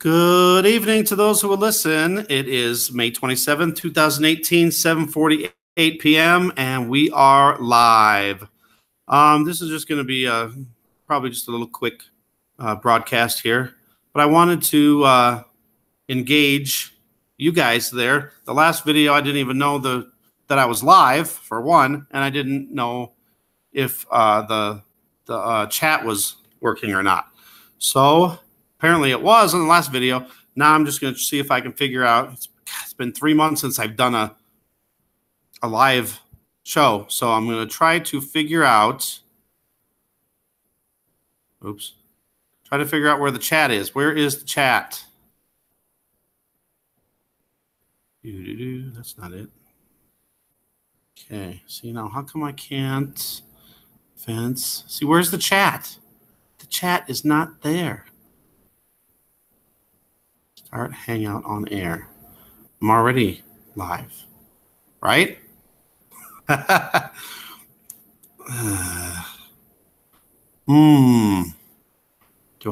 Good evening to those who will listen. It is May 27th, 2018, 7:48 p.m., and we are live. This is just going to be probably just a little quick broadcast here, but I wanted to engage you guys there. The last video, I didn't even know that I was live, for one, and I didn't know if the chat was working or not. So apparently it was in the last video. Now I'm just going to see if I can figure out. It's been 3 months since I've done a live show, so I'm going to try to figure out. Oops. Try to figure out where the chat is. Where is the chat? That's not it. Okay. See, now how come I can't fence? See, where's the chat? The chat is not there. Start Hangout on air. I'm already live, right? Do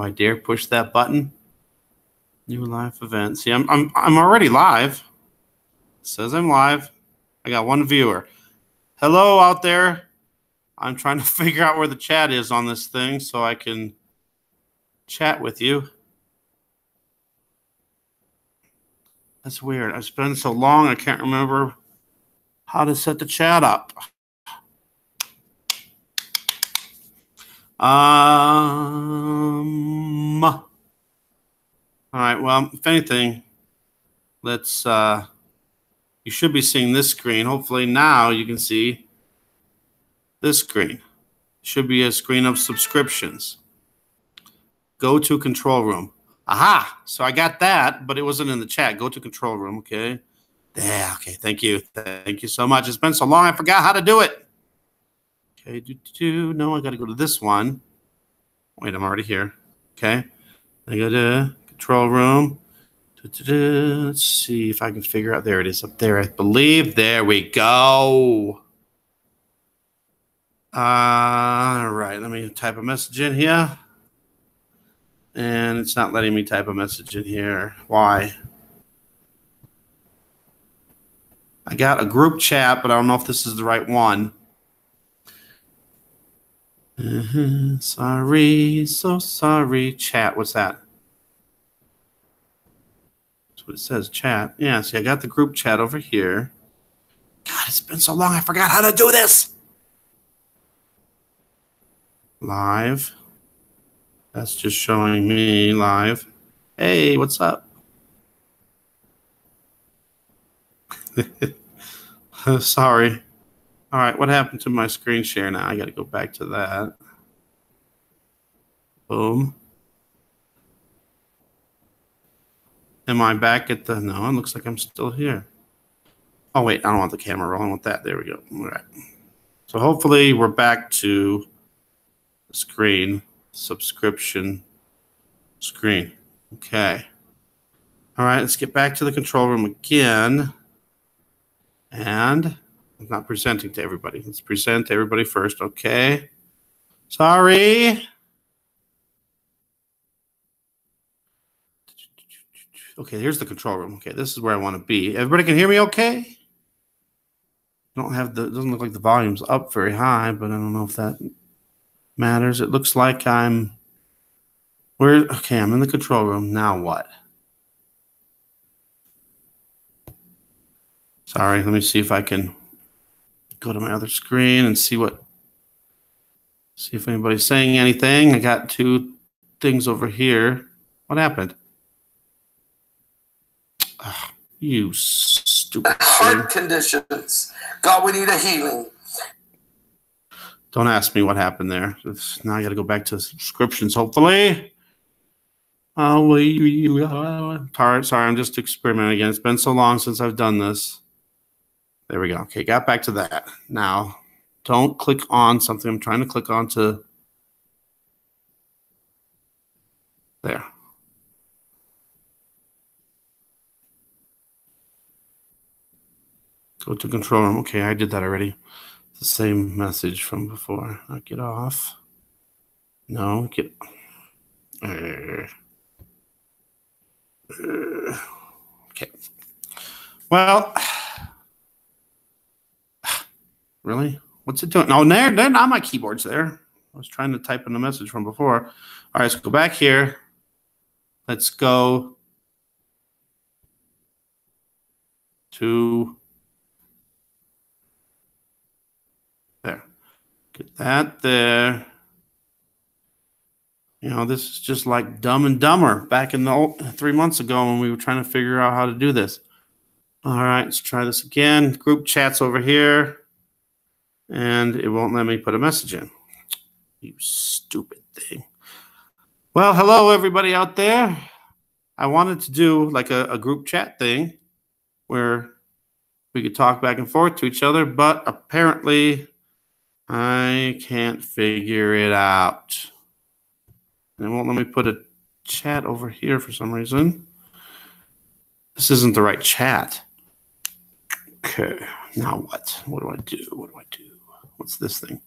I dare push that button? New live event. See, I'm already live. It says I'm live. I got one viewer. Hello out there. I'm trying to figure out where the chat is on this thing so I can chat with you. That's weird. It's been so long, I can't remember how to set the chat up. All right. Well, if anything, let's. You should be seeing this screen. Hopefully now you can see this screen. Should be a screen of subscriptions. Go to control room. Aha! So I got that, but it wasn't in the chat. Go to control room. Okay. Yeah. Okay. Thank you. Thank you so much. It's been so long, I forgot how to do it. Okay. No, I got to go to this one. Wait, I'm already here. Okay. I go to control room. Let's see if I can figure out. There it is up there, I believe. There we go. All right. Let me type a message in here. And it's not letting me type a message in here. Why? I got a group chat, but I don't know if this is the right one. Sorry, so sorry. Chat, what's that? That's what it says, chat. Yeah, see, I got the group chat over here. God, it's been so long, I forgot how to do this. Live. That's just showing me live. Hey, what's up? Sorry. All right, what happened to my screen share now? I got to go back to that. Boom. Am I back at the... No, it looks like I'm still here. Oh, wait, I don't want the camera rolling with that. There we go. All right. So hopefully we're back to the screen, subscription screen. Okay. All right, let's get back to the control room again. And I'm not presenting to everybody. Let's present to everybody first. Okay. Sorry. Okay, here's the control room. Okay, this is where I want to be. Everybody can hear me okay? Don't have the, it doesn't look like the volume's up very high, but I don't know if that matters. It looks like I'm, okay, I'm in the control room. Now what? Sorry, let me see if I can go to my other screen and see if anybody's saying anything. I got two things over here. What happened? Oh, you stupid heart conditions. God, we need a healing. Don't ask me what happened there. Now I got to go back to subscriptions, hopefully. Sorry, I'm just experimenting again. It's been so long since I've done this. There we go. Okay, got back to that. Now, don't click on something. I'm trying to click on to there. Go to control room. Okay, I did that already. The same message from before. I'll get off. No, get. Okay. Well, really? What's it doing? No, they're not my keyboards there. I was trying to type in the message from before. All right, let's go back here. Let's go to there. Get that there. You know, this is just like Dumb and Dumber back in the 3 months ago when we were trying to figure out how to do this. All right, let's try this again. Group chat's over here. And it won't let me put a message in. You stupid thing. Well, hello, everybody out there. I wanted to do like a group chat thing where we could talk back and forth to each other, but apparently I can't figure it out. And it won't let me put a chat over here for some reason. This isn't the right chat. Okay, now what? What do I do? What do I do? What's this thing?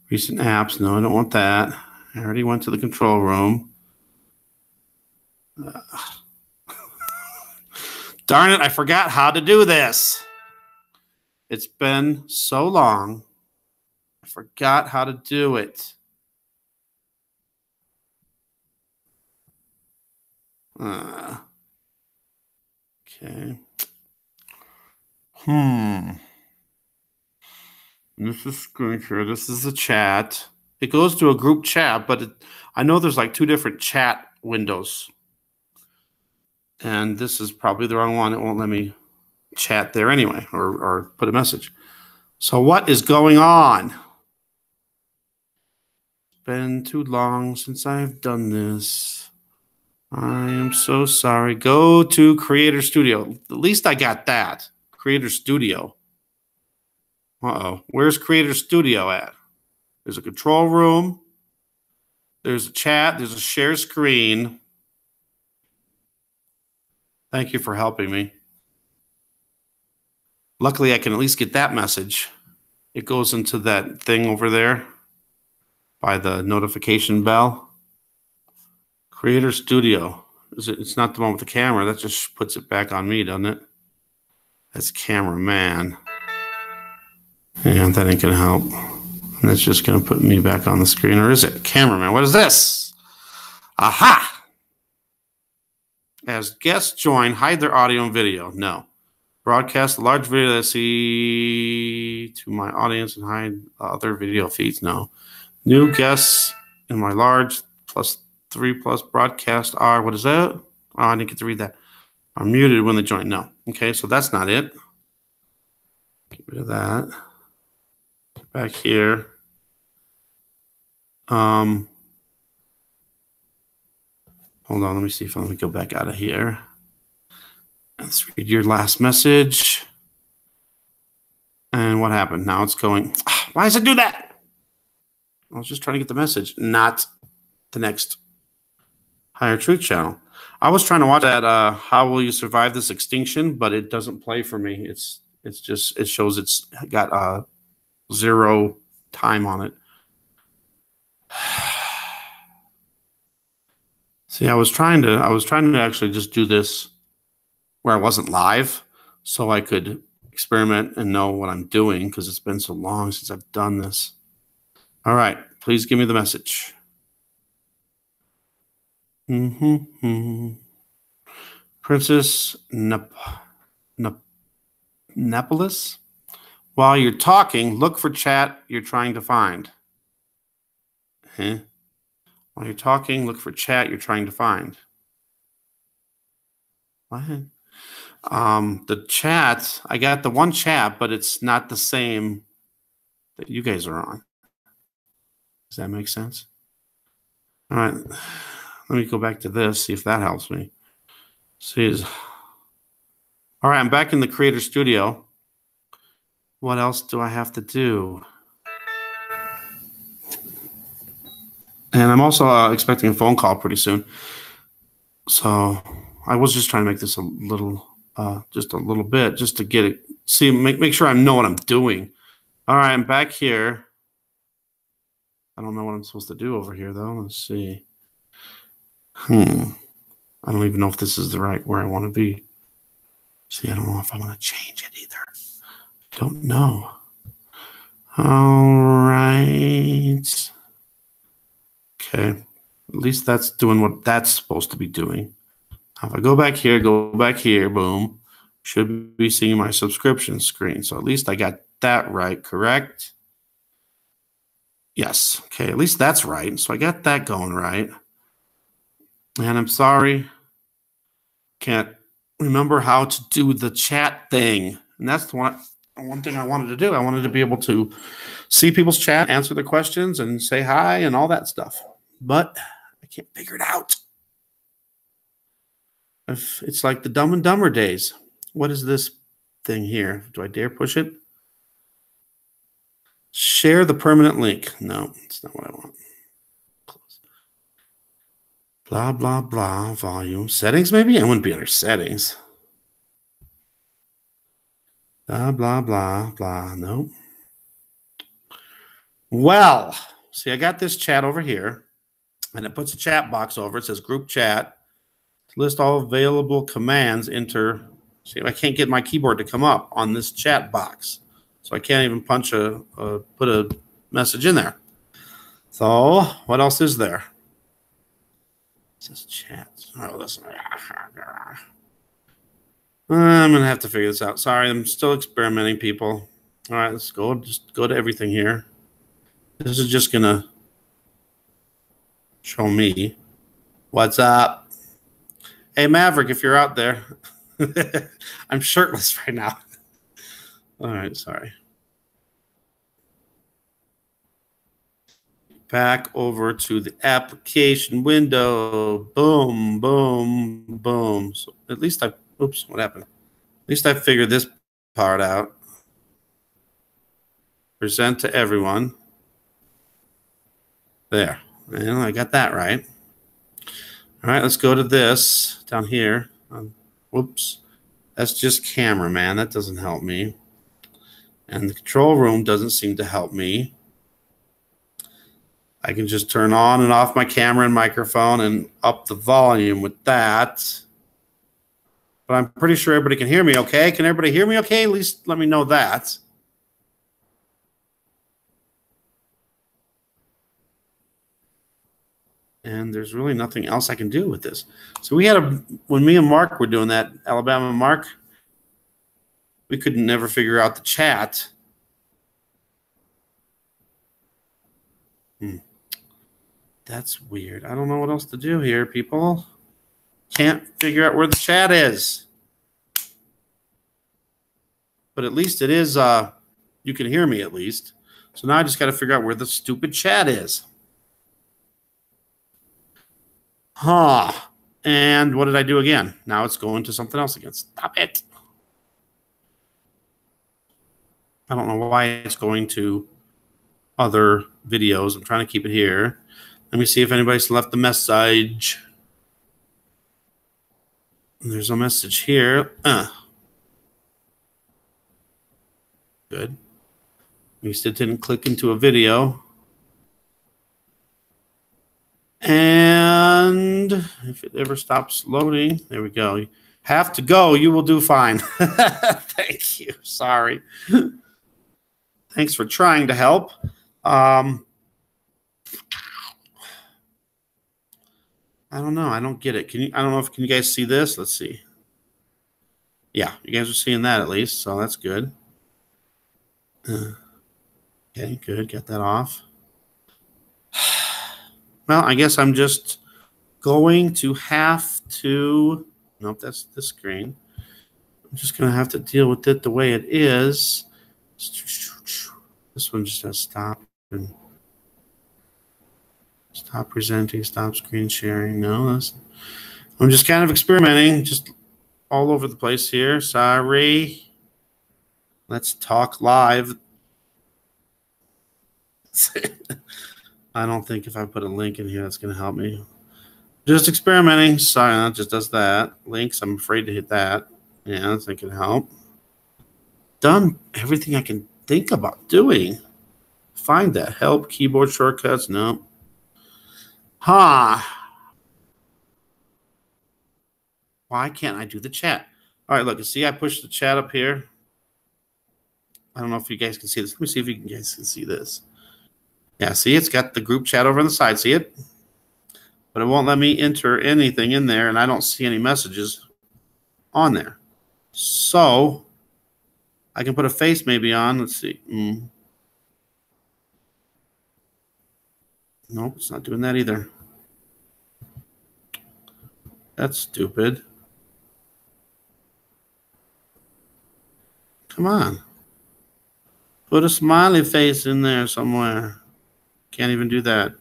Recent apps. No, I don't want that. I already went to the control room. Darn it, I forgot how to do this. It's been so long. I forgot how to do it. Okay. This is screen share. This is the chat. It goes to a group chat, but I know there's like 2 different chat windows. And this is probably the wrong one. It won't let me chat there anyway or put a message. So what is going on? It's been too long since I've done this. I am so sorry. Go to Creator Studio. At least I got that. Creator Studio. Uh-oh. Where's Creator Studio at? There's a control room. There's a chat. There's a share screen. Thank you for helping me. Luckily, I can at least get that message. It goes into that thing over there by the notification bell. Creator Studio. It's not the one with the camera. That just puts it back on me, doesn't it? That's cameraman. And that ain't going to help. And that's just going to put me back on the screen. Or is it? Cameraman. What is this? Aha! As guests join, hide their audio and video. No. Broadcast a large video that I see to my audience and hide other video feeds. No. New guests in my large +3+ broadcast are, what is that? Oh, I didn't get to read that. Are muted when they join. No. Okay, so that's not it. Get rid of that. Get back here. Hold on, let me see if let me go back out of here. Let's read your last message. And what happened? Now it's going, why does it do that? I was just trying to get the message, not the next Higher Truth channel. I was trying to watch that How Will You Survive This Extinction, but it doesn't play for me. It shows it's got 0 time on it. See, I was trying to actually just do this where I wasn't live so I could experiment and know what I'm doing because it's been so long since I've done this. All right, please give me the message. Princess Nepolis. While you're talking, look for chat you're trying to find. While you're talking, look for chat you're trying to find. What? The chat, I got the one chat, but it's not the same that you guys are on. Does that make sense? All right. Let me go back to this, see if that helps me. All right, I'm back in the Creator Studio. What else do I have to do? And I'm also expecting a phone call pretty soon. So I was just trying to make this a little, just a little bit, just to get it, see, make sure I know what I'm doing. All right, I'm back here. I don't know what I'm supposed to do over here, though. Let's see. I don't even know if this is the right where I want to be. See, I don't know if I want to change it either. Don't know. All right. Okay. At least that's doing what that's supposed to be doing. Now, if I go back here, boom. Should be seeing my subscription screen. So at least I got that right, correct? Yes. Okay, at least that's right. So I got that going right. And I'm sorry. Can't remember how to do the chat thing. And that's the one thing I wanted to do. I wanted to be able to see people's chat, answer their questions, and say hi and all that stuff. But I can't figure it out. It's like the Dumb and Dumber days. What is this thing here? Do I dare push it? Share the permanent link. No, that's not what I want. Close. Blah, blah, blah. Volume. Settings, maybe? I wouldn't be under settings. Blah, blah, blah, blah. No. Well, see, I got this chat over here, and it puts a chat box over. It says group chat. List all available commands. Enter. See, I can't get my keyboard to come up on this chat box. So I can't even put a message in there. So what else is there? It says chat. Oh, listen. I'm going to have to figure this out. Sorry, I'm still experimenting, people. All right, let's go. Just go to everything here. This is just going to show me what's up. Hey, Maverick, if you're out there. I'm shirtless right now. All right, sorry. Back over to the application window. Boom, boom, boom. So at least oops, what happened? At least I figured this part out. Present to everyone. There. And I got that right. All right, let's go to this down here. Whoops. That's just camera, man. That doesn't help me. And the control room doesn't seem to help me. I can just turn on and off my camera and microphone and up the volume with that. But I'm pretty sure everybody can hear me okay. Can everybody hear me okay? At least let me know that. And there's really nothing else I can do with this. So we had when me and Mark were doing that, Alabama Mark, we could never figure out the chat. That's weird. I don't know what else to do here, people. Can't figure out where the chat is. But at least it is, you can hear me at least. So now I just got to figure out where the stupid chat is. Huh. And what did I do again? Now it's going to something else again. Stop it. I don't know why it's going to other videos. I'm trying to keep it here. Let me see if anybody's left the message. There's a message here. Good. At least it didn't click into a video. And if it ever stops loading, there we go. You have to go. You will do fine. Thank you. Sorry. Thanks for trying to help. I don't know. I don't get it. I don't know if can you guys see this? Let's see. Yeah, you guys are seeing that at least, so that's good. Okay, good. Get that off. Well, I guess I'm just going to have to. Nope, that's the screen. I'm just going to have to deal with it the way it is. This one just has stop and stop presenting, stop screen sharing. No, I'm just kind of experimenting, just all over the place here. Sorry. Let's talk live. I don't think if I put a link in here, that's going to help me. Just experimenting. Sorry, that just does that. Links, I'm afraid to hit that. Yeah, I think it can help. Done everything I can think about doing. Find that. Help, keyboard shortcuts. No. Huh. Why can't I do the chat? All right, look, you see I pushed the chat up here. I don't know if you guys can see this. Let me see if you guys can see this. Yeah, see, it's got the group chat over on the side. See it? But it won't let me enter anything in there, and I don't see any messages on there. So I can put a face maybe on. Let's see. Nope, it's not doing that either. That's stupid. Come on. Put a smiley face in there somewhere. Can't even do that.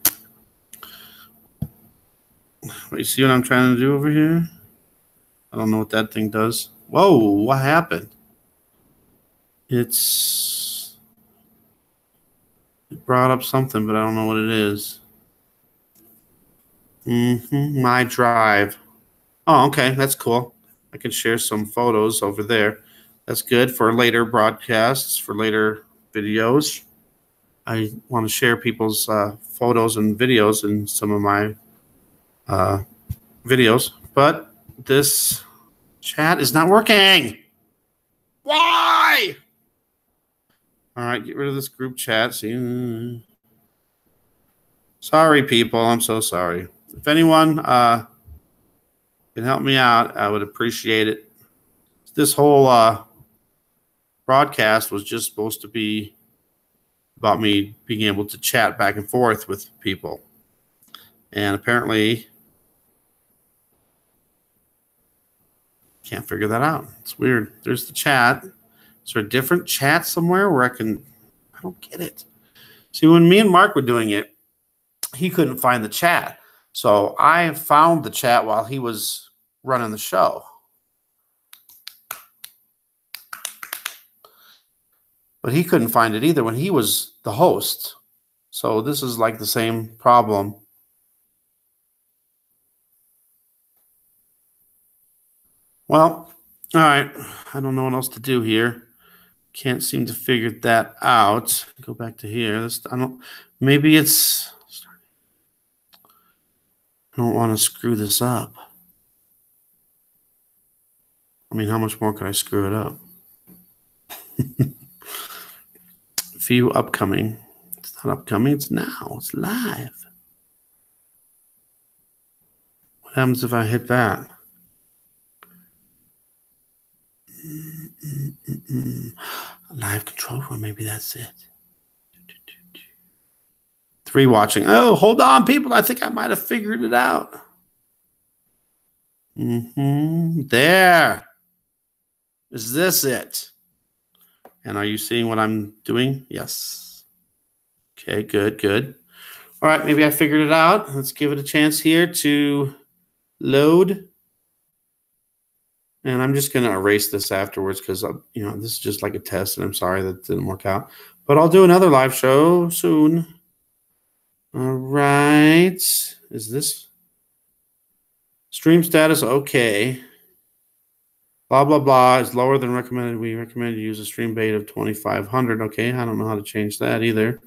You see what I'm trying to do over here? I don't know what that thing does. Whoa, what happened? It brought up something, but I don't know what it is. My Drive. Oh, okay, that's cool. I can share some photos over there. That's good for later broadcasts, for later videos. I want to share people's photos and videos in some of my videos, but this chat is not working. Why? All right, get rid of this group chat. See, sorry, people. I'm so sorry. If anyone can help me out, I would appreciate it. This whole broadcast was just supposed to be about me being able to chat back and forth with people. And apparently can't figure that out. It's weird. There's the chat. Is there a different chat somewhere where I don't get it. See, when me and Mark were doing it, he couldn't find the chat. So I found the chat while he was running the show. But he couldn't find it either when he was the host. So this is like the same problem. Well, all right. I don't know what else to do here. Can't seem to figure that out. Go back to here. Maybe it's, I don't want to screw this up. I mean, how much more could I screw it up? View upcoming. It's not upcoming, it's now. It's live. What happens if I hit that? Live control room, maybe that's it. 3 watching. Oh, hold on, people. I think I might have figured it out. There. Is this it? And are you seeing what I'm doing? Yes. Okay, good, good. All right, maybe I figured it out. Let's give it a chance here to load. And I'm just going to erase this afterwards because, this is just like a test, and I'm sorry that didn't work out. But I'll do another live show soon. All right. Is this stream status? Okay. Blah, blah, blah is lower than recommended. We recommend you use a stream bait of 2,500. Okay, I don't know how to change that either.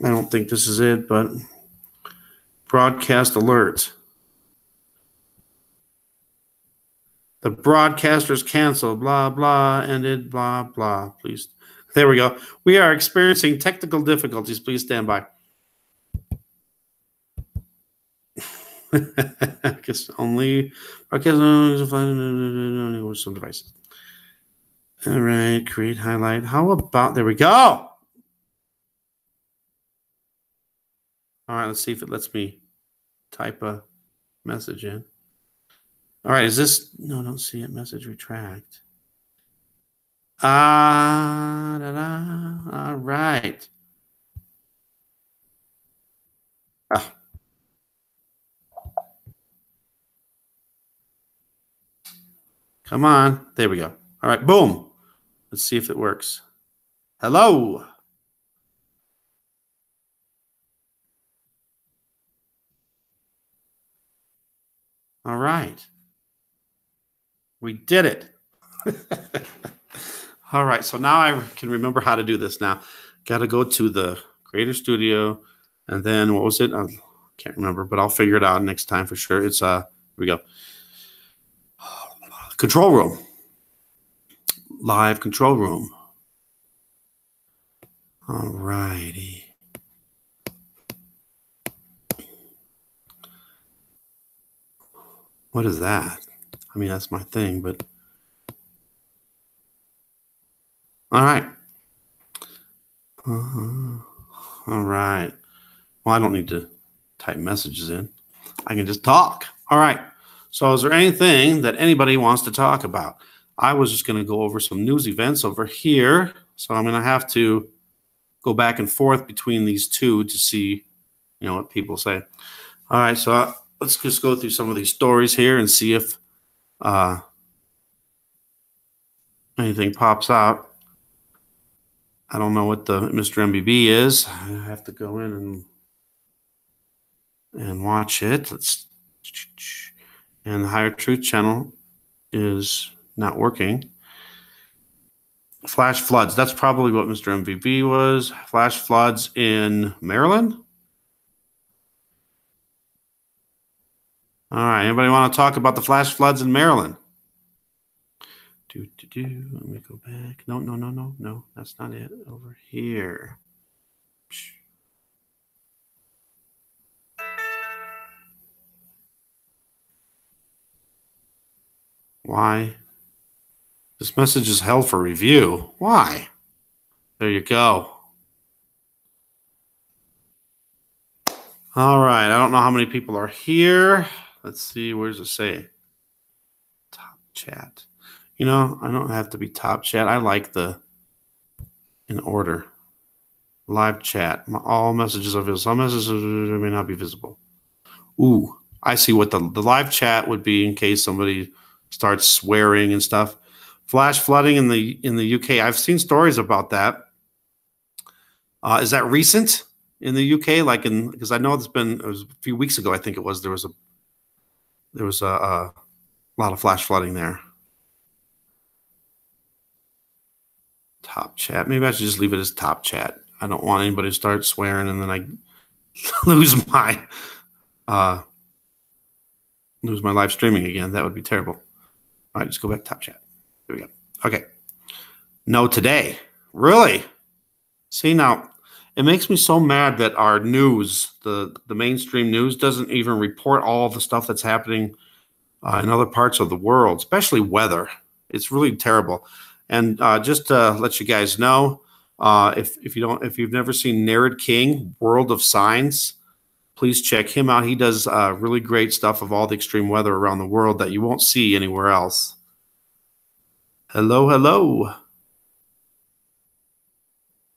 I don't think this is it, but broadcast alert. The broadcaster's canceled, blah, blah, ended, blah, blah. Please. There we go. We are experiencing technical difficulties. Please stand by. I guess only broadcast only some devices. All right, create highlight. How about, there we go. All right, let's see if it lets me type a message in. All right, is this, no, don't see it, message retract. All right. Come on. There we go. All right. Boom. Let's see if it works. Hello. All right. We did it. All right. So now I can remember how to do this now. Got to go to the Creator Studio. And then what was it? Can't remember, but I'll figure it out next time for sure. It's here we go. Control room. Live control room. All righty. What is that? I mean, that's my thing, but all right. All right. Well, I don't need to type messages in. I can just talk. All right. So is there anything that anybody wants to talk about? I was just going to go over some news events over here. So I'm going to have to go back and forth between these two to see, what people say. All right. So let's just go through some of these stories here and see if anything pops out. I don't know what the Mr. MBB is. I have to go in and watch it. And the Higher Truth channel is not working. Flash floods. That's probably what Mr. MVB was. Flash floods in Maryland. All right. Anybody want to talk about the flash floods in Maryland? Let me go back. No. That's not it. Over here. Why? This message is held for review. Why? There you go. All right. I don't know how many people are here. Let's see. Where does it say? Top chat. I don't have to be top chat. I like in order. Live chat. All messages are visible. Some messages may not be visible. Ooh, I see what the live chat would be in case somebody starts swearing and stuff. Flash flooding in the UK. I've seen stories about that. Is that recent in the UK? Because I know it was a few weeks ago. I think it was. There was a lot of flash flooding there. Top chat. Maybe I should just leave it as top chat. I don't want anybody to start swearing and then I lose my live streaming again. That would be terrible. All right, just go back to top chat. There we go. Okay. No, today. Really? See, now, it makes me so mad that our news, the mainstream news, doesn't even report all of the stuff that's happening in other parts of the world, especially weather. It's really terrible. And just to let you guys know, if you've never seen Nerid King, World of Signs, please check him out. He does really great stuff of all the extreme weather around the world that you won't see anywhere else. Hello.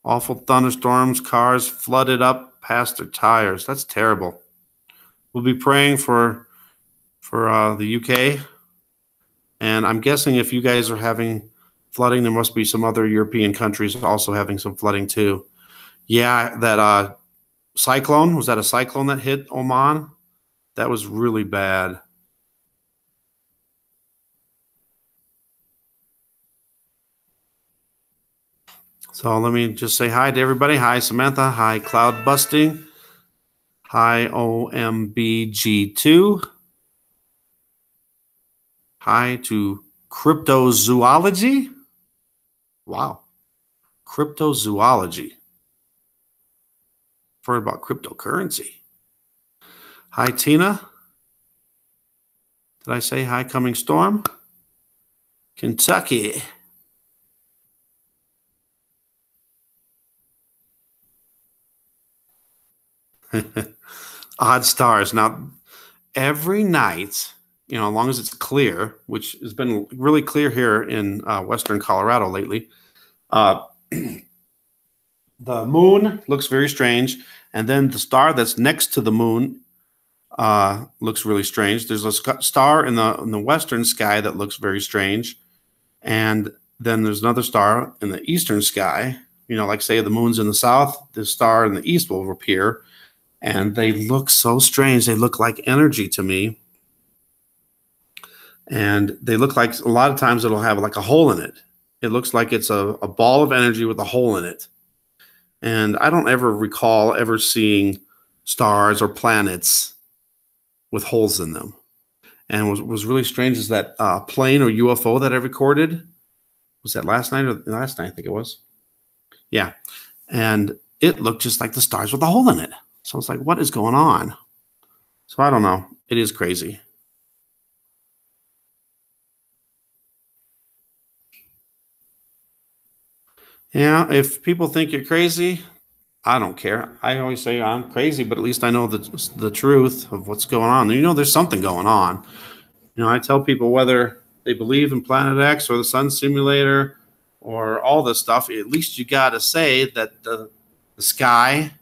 Awful thunderstorms, cars flooded up past their tires. That's terrible. We'll be praying for the UK. And I'm guessing if you guys are having flooding, there must be some other European countries also having some flooding too. Yeah, that cyclone, was that a cyclone that hit Oman? That was really bad. So let me just say hi to everybody. Hi, Samantha. Hi, Cloud Busting. Hi, OMBG2. Hi to Cryptozoology. Wow. Cryptozoology. I've heard about cryptocurrency. Hi, Tina. Did I say hi, Coming Storm? Kentucky. Odd stars. Now, every night, as long as it's clear, which has been really clear here in western Colorado lately, the moon looks very strange, and then the star that's next to the moon looks really strange. There's a star in the western sky that looks very strange, and then there's another star in the eastern sky. Like say the moon's in the south, the star in the east will appear. And they look so strange. They look like energy to me. And they look like, a lot of times it'll have like a hole in it. It looks like it's a ball of energy with a hole in it. And I don't ever recall ever seeing stars or planets with holes in them. And what was really strange is that plane or UFO that I recorded, was that last night or last night? I think it was. Yeah. And it looked just like the stars with a hole in it. So it's like, what is going on? So I don't know. It is crazy. Yeah, if people think you're crazy, I don't care. I always say I'm crazy, but at least I know the truth of what's going on. You know, there's something going on. You know, I tell people whether they believe in Planet X or the Sun Simulator or all this stuff, at least you got to say that the sky,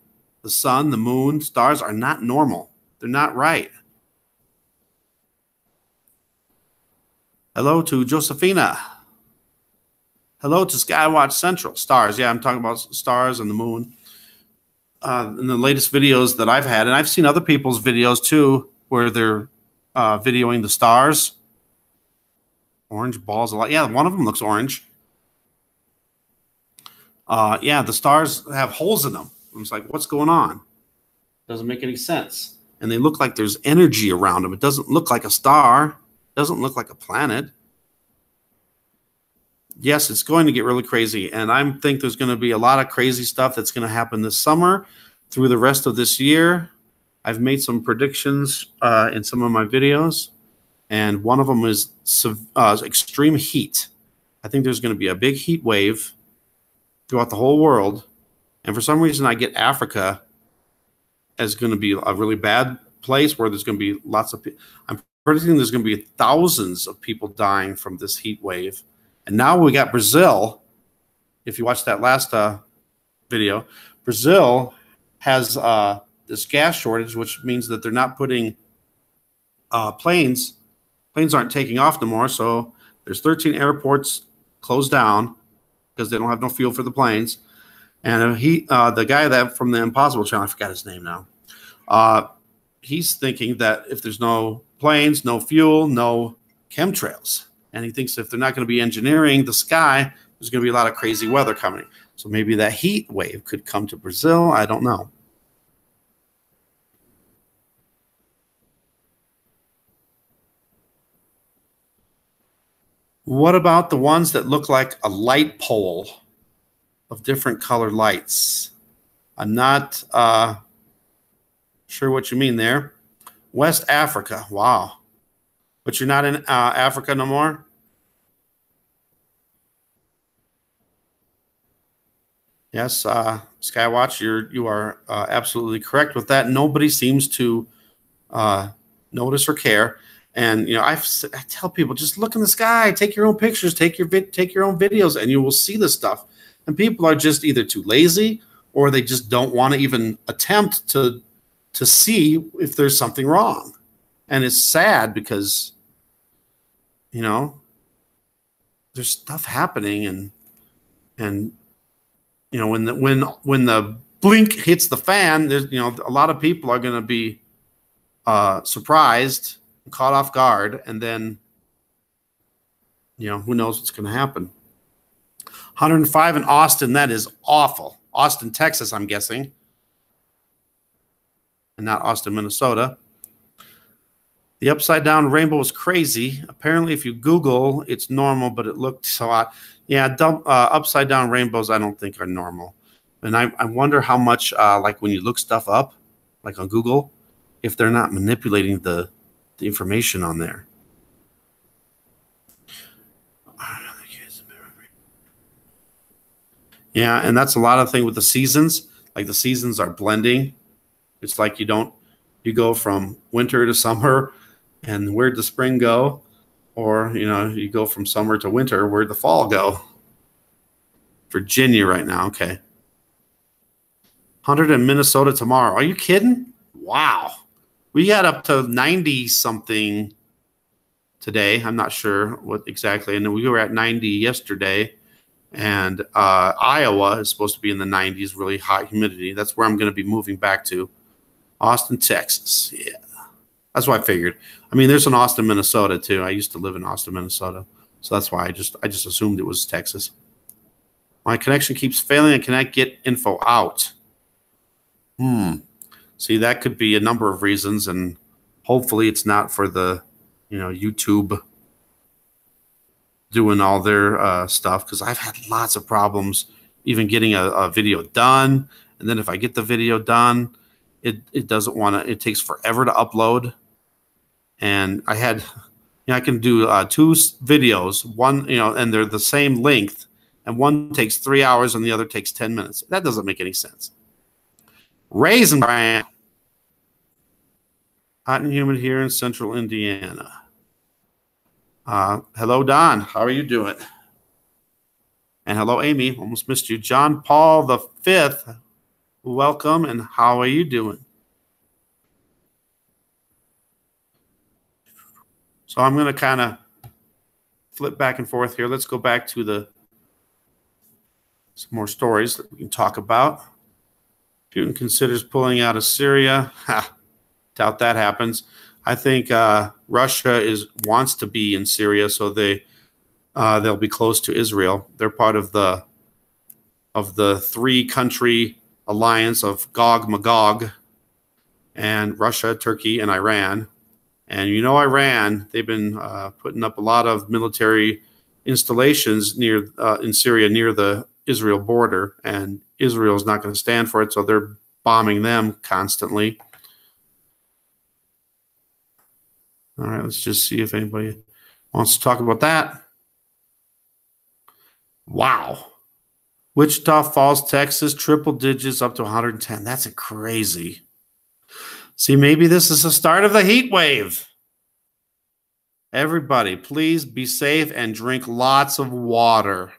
the sun, the moon, stars are not normal. They're not right. Hello to Josephina. Hello to Skywatch Central. Stars. Yeah, I'm talking about stars and the moon. In the latest videos that I've had, and I've seen other people's videos too, where they're videoing the stars. Orange balls a lot. Yeah, one of them looks orange. Yeah, the stars have holes in them. It's like, what's going on? Doesn't make any sense. And they look like there's energy around them. It doesn't look like a star. It doesn't look like a planet. Yes, it's going to get really crazy. And I think there's going to be a lot of crazy stuff that's going to happen this summer through the rest of this year. I've made some predictions in some of my videos. And one of them is extreme heat. I think there's going to be a big heat wave throughout the whole world. And for some reason, I get Africa as going to be a really bad place where there's going to be lots of people. I'm predicting there's going to be thousands of people dying from this heat wave. And now we got Brazil. If you watched that last video, Brazil has this gas shortage, which means that they're not putting planes aren't taking off no more. So there's 13 airports closed down because they don't have no fuel for the planes. And the guy that from the Impossible Channel, I forgot his name now. He's thinking that if there's no planes, no fuel, no chemtrails, and he thinks if they're not going to be engineering the sky, there's going to be a lot of crazy weather coming. So maybe that heat wave could come to Brazil. I don't know. What about the ones that look like a light pole of different colored lights? I'm not sure what you mean there. West Africa. Wow. But you're not in Africa no more? Yes, Skywatch, you are absolutely correct with that. Nobody seems to notice or care. And you know, I tell people, just look in the sky, take your own pictures, take your own videos, and you will see this stuff. And people are just either too lazy or they just don't want to even attempt to see if there's something wrong. And it's sad because, you know, there's stuff happening, and you know, when the blink hits the fan, there's, you know, a lot of people are going to be surprised, caught off guard, and then, you know, who knows what's going to happen. 105 in Austin. That is awful. Austin, Texas, I'm guessing, and not Austin, Minnesota. The upside down rainbow is crazy. Apparently, if you Google, it's normal, but it looked so odd. Yeah, upside down rainbows I don't think are normal. And I wonder how much, like when you look stuff up, like on Google, if they're not manipulating the information on there. Yeah, and that's a lot of thing with the seasons. Like the seasons are blending. It's like you go from winter to summer, and where'd the spring go? Or, you know, you go from summer to winter, where'd the fall go? Virginia right now, okay. 100 in Minnesota tomorrow. Are you kidding? Wow. We got up to 90-something today. I'm not sure what exactly. And then we were at 90 yesterday. And Iowa is supposed to be in the 90s, really high humidity. That's where I'm going to be moving back to. Austin, Texas. Yeah. That's what I figured. I mean, there's an Austin, Minnesota, too. I used to live in Austin, Minnesota. So that's why I just assumed it was Texas. My connection keeps failing. I cannot get info out. See, that could be a number of reasons, and hopefully it's not for the, YouTube doing all their stuff, because I've had lots of problems even getting a video done. And then if I get the video done, it doesn't want to, it takes forever to upload. And I can do 2 videos, one, and they're the same length, and one takes 3 hours and the other takes 10 minutes. That doesn't make any sense. Raisin Bran. Hot and humid here in central Indiana. Hello, Don. How are you doing? And hello, Amy. Almost missed you. John Paul V. Welcome, and how are you doing? So I'm going to kind of flip back and forth here. Let's go back to some more stories that we can talk about. Putin considers pulling out of Syria. Doubt that happens. I think Russia wants to be in Syria, so they'll be close to Israel. They're part of the 3-country alliance of Gog Magog, and Russia, Turkey, and Iran. And Iran, they've been putting up a lot of military installations in Syria near the Israel border, and Israel's not going to stand for it, so they're bombing them constantly. All right, let's just see if anybody wants to talk about that. Wow. Wichita Falls, Texas, triple digits up to 110. That's crazy. See, maybe this is the start of the heat wave. Everybody, please be safe and drink lots of water.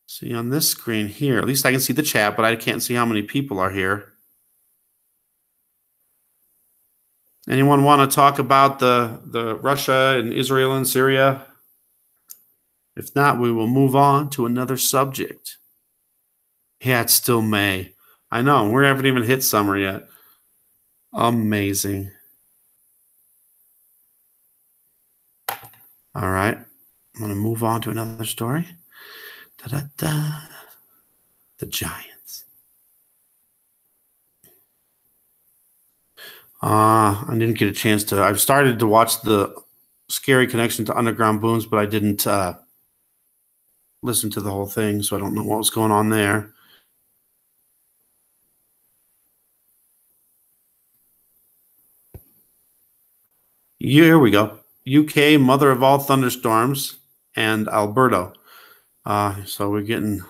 See, on this screen here, at least I can see the chat, but I can't see how many people are here. Anyone want to talk about the Russia and Israel and Syria? If not, we will move on to another subject. Yeah, it's still May. I know, we haven't even hit summer yet. Amazing. All right, I'm going to move on to another story. Da-da-da. The Giants. I didn't get a chance to. I've started to watch the Scary Connection to Underground Booms, but I didn't listen to the whole thing, so I don't know what was going on there. Here we go. UK, mother of all thunderstorms, and Alberto. So we're getting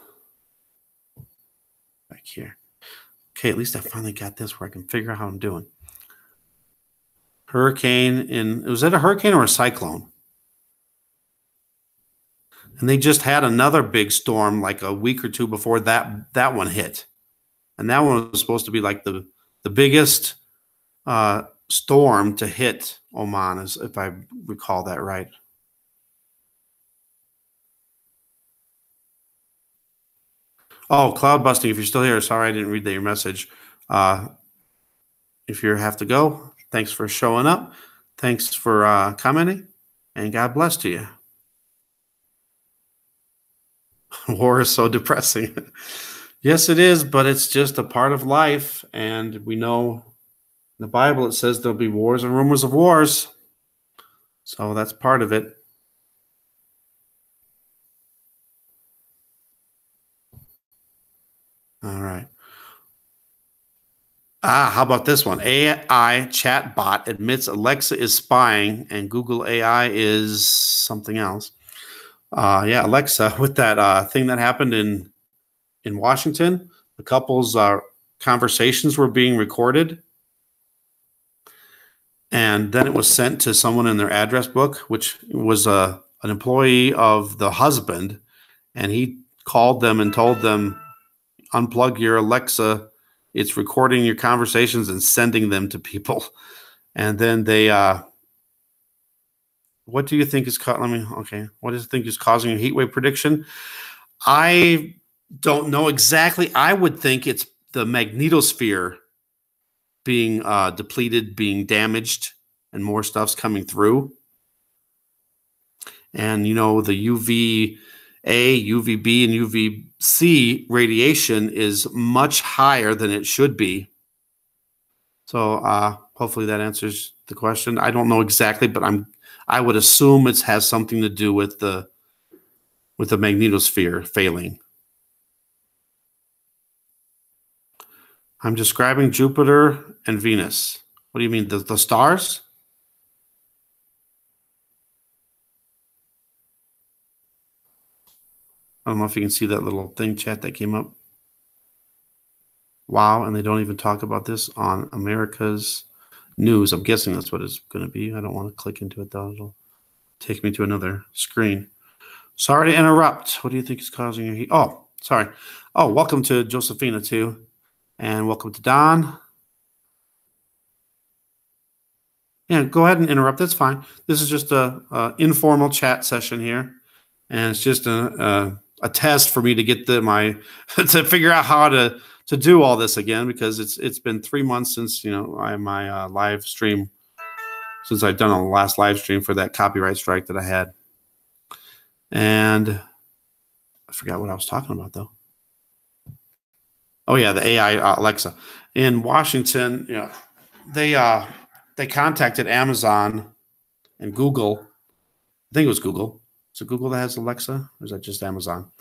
back here. Okay, at least I finally got this where I can figure out how I'm doing. Hurricane was that a hurricane or a cyclone? And they just had another big storm like a week or two before that one hit. And that one was supposed to be like the biggest storm to hit Oman, if I recall that right. Oh, cloud busting, if you're still here. Sorry, I didn't read your message. If you have to go, thanks for showing up. Thanks for commenting, and God bless to you. War is so depressing. Yes, it is, but it's just a part of life, and we know in the Bible it says there'll be wars and rumors of wars. So that's part of it. All right. How about this one? AI chatbot admits Alexa is spying and Google AI is something else. Yeah, Alexa, with that thing that happened in Washington, the couple's conversations were being recorded. And then it was sent to someone in their address book, which was an employee of the husband. And he called them and told them, unplug your Alexa. It's recording your conversations and sending them to people. And then they, what do you think is, what do you think is causing a heat wave prediction? I don't know exactly. I would think it's the magnetosphere being depleted, being damaged, and more stuff's coming through. And, the UVA, UVB, and UVC radiation is much higher than it should be. So hopefully that answers the question. I don't know exactly, but I would assume it has something to do with the magnetosphere failing. I'm describing Jupiter and Venus. What do you mean, the stars? I don't know if you can see that little thing chat that came up. Wow, and they don't even talk about this on America's News. I'm guessing that's what it's going to be. I don't want to click into it, though. It'll take me to another screen. Sorry to interrupt. What do you think is causing your heat? Oh, sorry. Oh, welcome to Josephina, too. And welcome to Don. Yeah, go ahead and interrupt. That's fine. This is just a informal chat session here. And it's just a test for me to get to figure out how to do all this again, because it's been 3 months since my live stream, since I've done the last live stream for that copyright strike that I had. And I forgot what I was talking about, though. Oh yeah, the AI Alexa in Washington. They contacted Amazon and Google. I think it was Google. Is it Google that has Alexa, or is that just Amazon?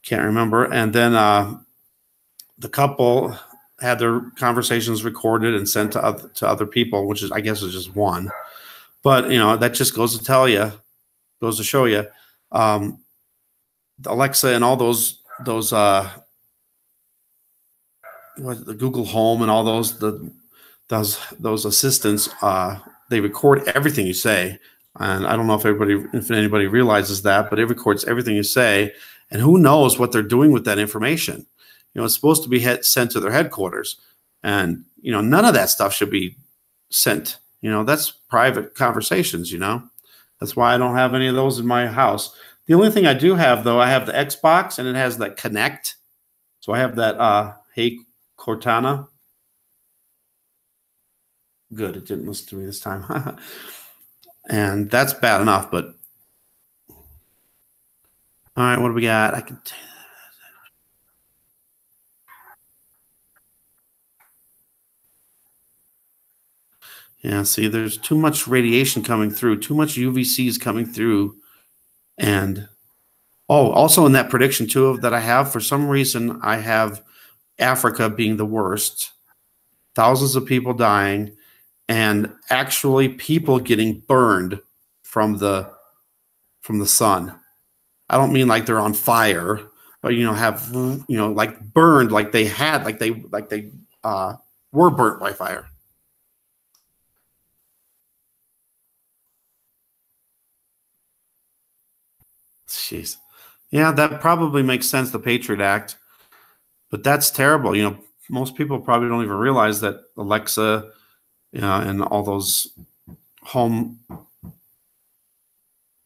Can't remember. And then the couple had their conversations recorded and sent to other people, which I guess is just one. But that just goes to show you, Alexa and all those the Google Home and all those assistants, they record everything you say. And I don't know if anybody realizes that, but it records everything you say. And who knows what they're doing with that information? It's supposed to be sent to their headquarters, and none of that stuff should be sent. That's private conversations. That's why I don't have any of those in my house. The only thing I do have, though, I have the Xbox, and it has that Connect. So I have that Hey Cortana. Good, it didn't listen to me this time. And that's bad enough, but all right, what do we got? I can Yeah, see, there's too much radiation coming through, too much UVC is coming through. And also in that prediction too that I have, for some reason, I have Africa being the worst, thousands of people dying, and actually people getting burned from the sun. I don't mean like they're on fire, but have like burned, like they were burnt by fire. Jeez. Yeah, that probably makes sense, the Patriot Act. But that's terrible. Most people probably don't even realize that Alexa, and all those home.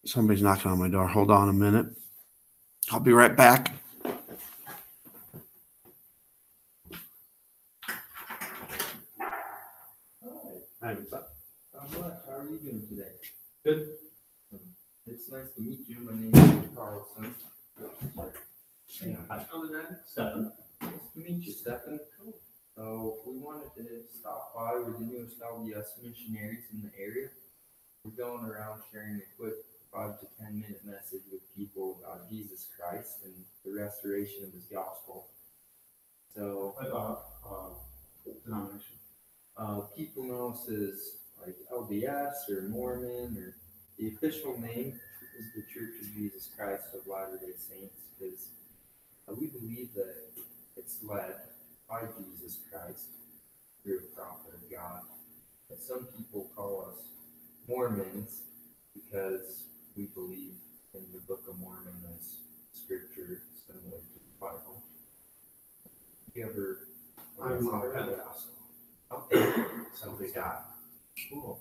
Somebody's knocking on my door. Hold on a minute. I'll be right back. Hi, what's up? How are you doing today? Good. It's nice to meet you. My name is Carlson. Stephen. Nice to meet you, Stephen. So we wanted to stop by. We're the newest LDS missionaries in the area. We're going around sharing a quick 5 to 10 minute message with people about Jesus Christ and the restoration of His gospel. So, denomination. People know us as like LDS or Mormon, or the official name is the Church of Jesus Christ of Latter-day Saints, because we believe that it's led by Jesus Christ through a prophet of God. But some people call us Mormons because we believe in the Book of Mormon as scripture similar to the Bible. You ever? I'm a Pentecostal. Okay. Something God. Cool.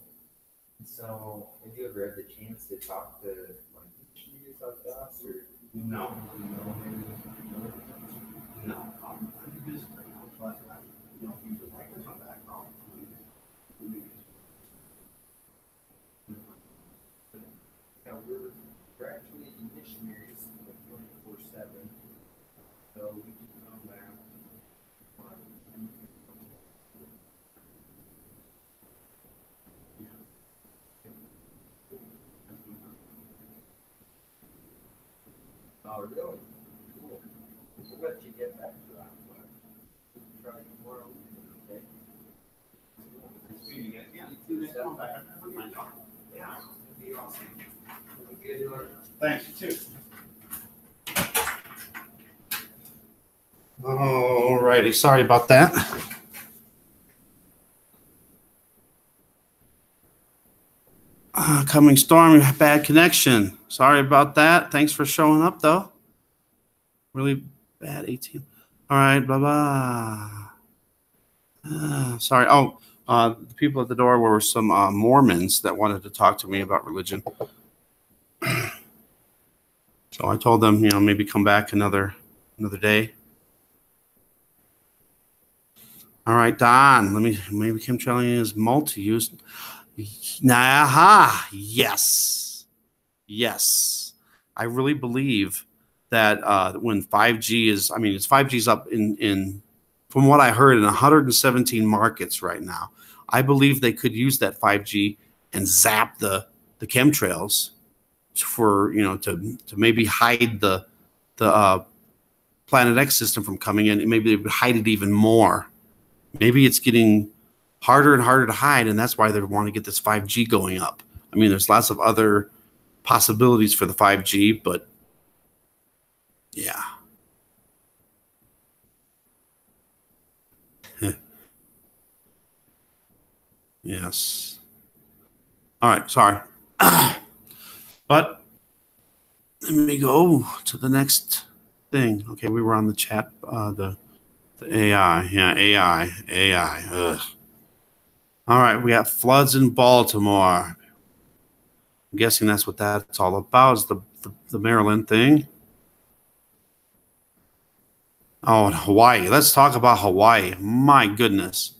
So, have you ever had the chance to talk to like missionaries like us, or No. No. Yeah, we're we're actually missionaries 24/7, so we can come back. Oh, really? Cool. We'll let you get back to that, but we'll try tomorrow. Okay. Thank you too. All righty, sorry about that. Coming storm, bad connection. Sorry about that. Thanks for showing up, though. Really bad 18. All right, bye-bye. Sorry. Oh, the people at the door were some Mormons that wanted to talk to me about religion. So I told them, maybe come back another day. All right, Don. Maybe chemtrailing is multi-use. Yes. I really believe that when 5G is, it's 5G's up in from what I heard in 117 markets right now. I believe they could use that 5G and zap the chemtrails for to maybe hide the Planet X system from coming in, and maybe they would hide it even more. Maybe it's getting harder and harder to hide, and that's why they want to get this 5G going up. There's lots of other possibilities for the 5G, but yeah. Yes. All right, sorry. But let me go to the next thing. Okay, we were on the chat, the AI. Yeah, AI. Ugh. All right, we got floods in Baltimore. I'm guessing that's what that's all about, is the Maryland thing. Oh, and Hawaii. Let's talk about Hawaii. My goodness.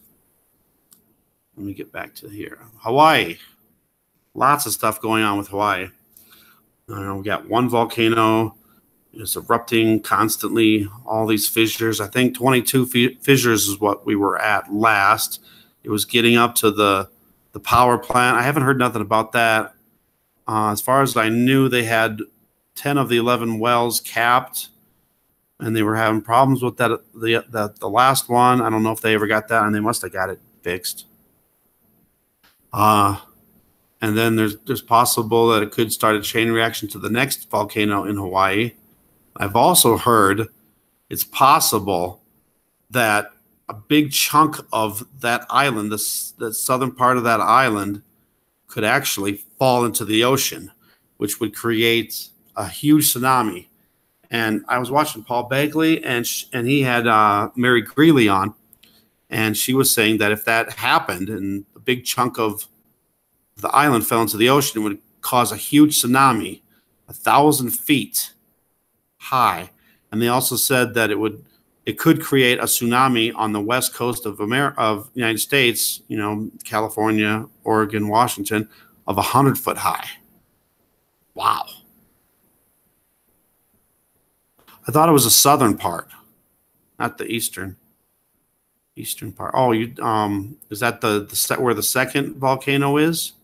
Let me get back to here. Hawaii. Lots of stuff going on with Hawaii. We got one volcano. It's erupting constantly. All these fissures. I think 22 fissures is what we were at last. It was getting up to the power plant. I haven't heard nothing about that. As far as I knew, they had 10 of the 11 wells capped, and they were having problems with that. The last one, I don't know if they ever got that, and they must have got it fixed. And then there's possible that it could start a chain reaction to the next volcano in Hawaii. I've also heard it's possible that a big chunk of that island, the southern part of that island, could actually fall into the ocean, which would create a huge tsunami. And I was watching Paul Begley, and he had Mary Greeley on, and she was saying that if that happened and a big chunk of the island fell into the ocean, it would cause a huge tsunami, 1,000 feet high. And they also said that it could create a tsunami on the west coast of United States, California, Oregon, Washington, of 100 foot high. Wow. I thought it was the southern part, not the eastern part. Oh, is that the where the second volcano is?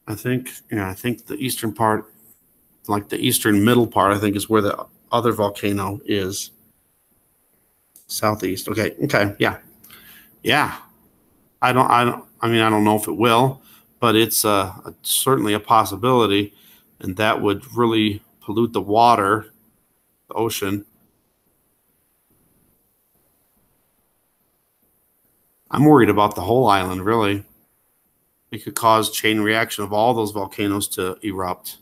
I think the eastern part, like the eastern middle part, I think is where the other volcano is. Southeast. Okay. Yeah. I don't know if it will, but it's certainly a possibility, and that would really pollute the water, the ocean. I'm worried about the whole island, really. It could cause chain reaction of all those volcanoes to erupt.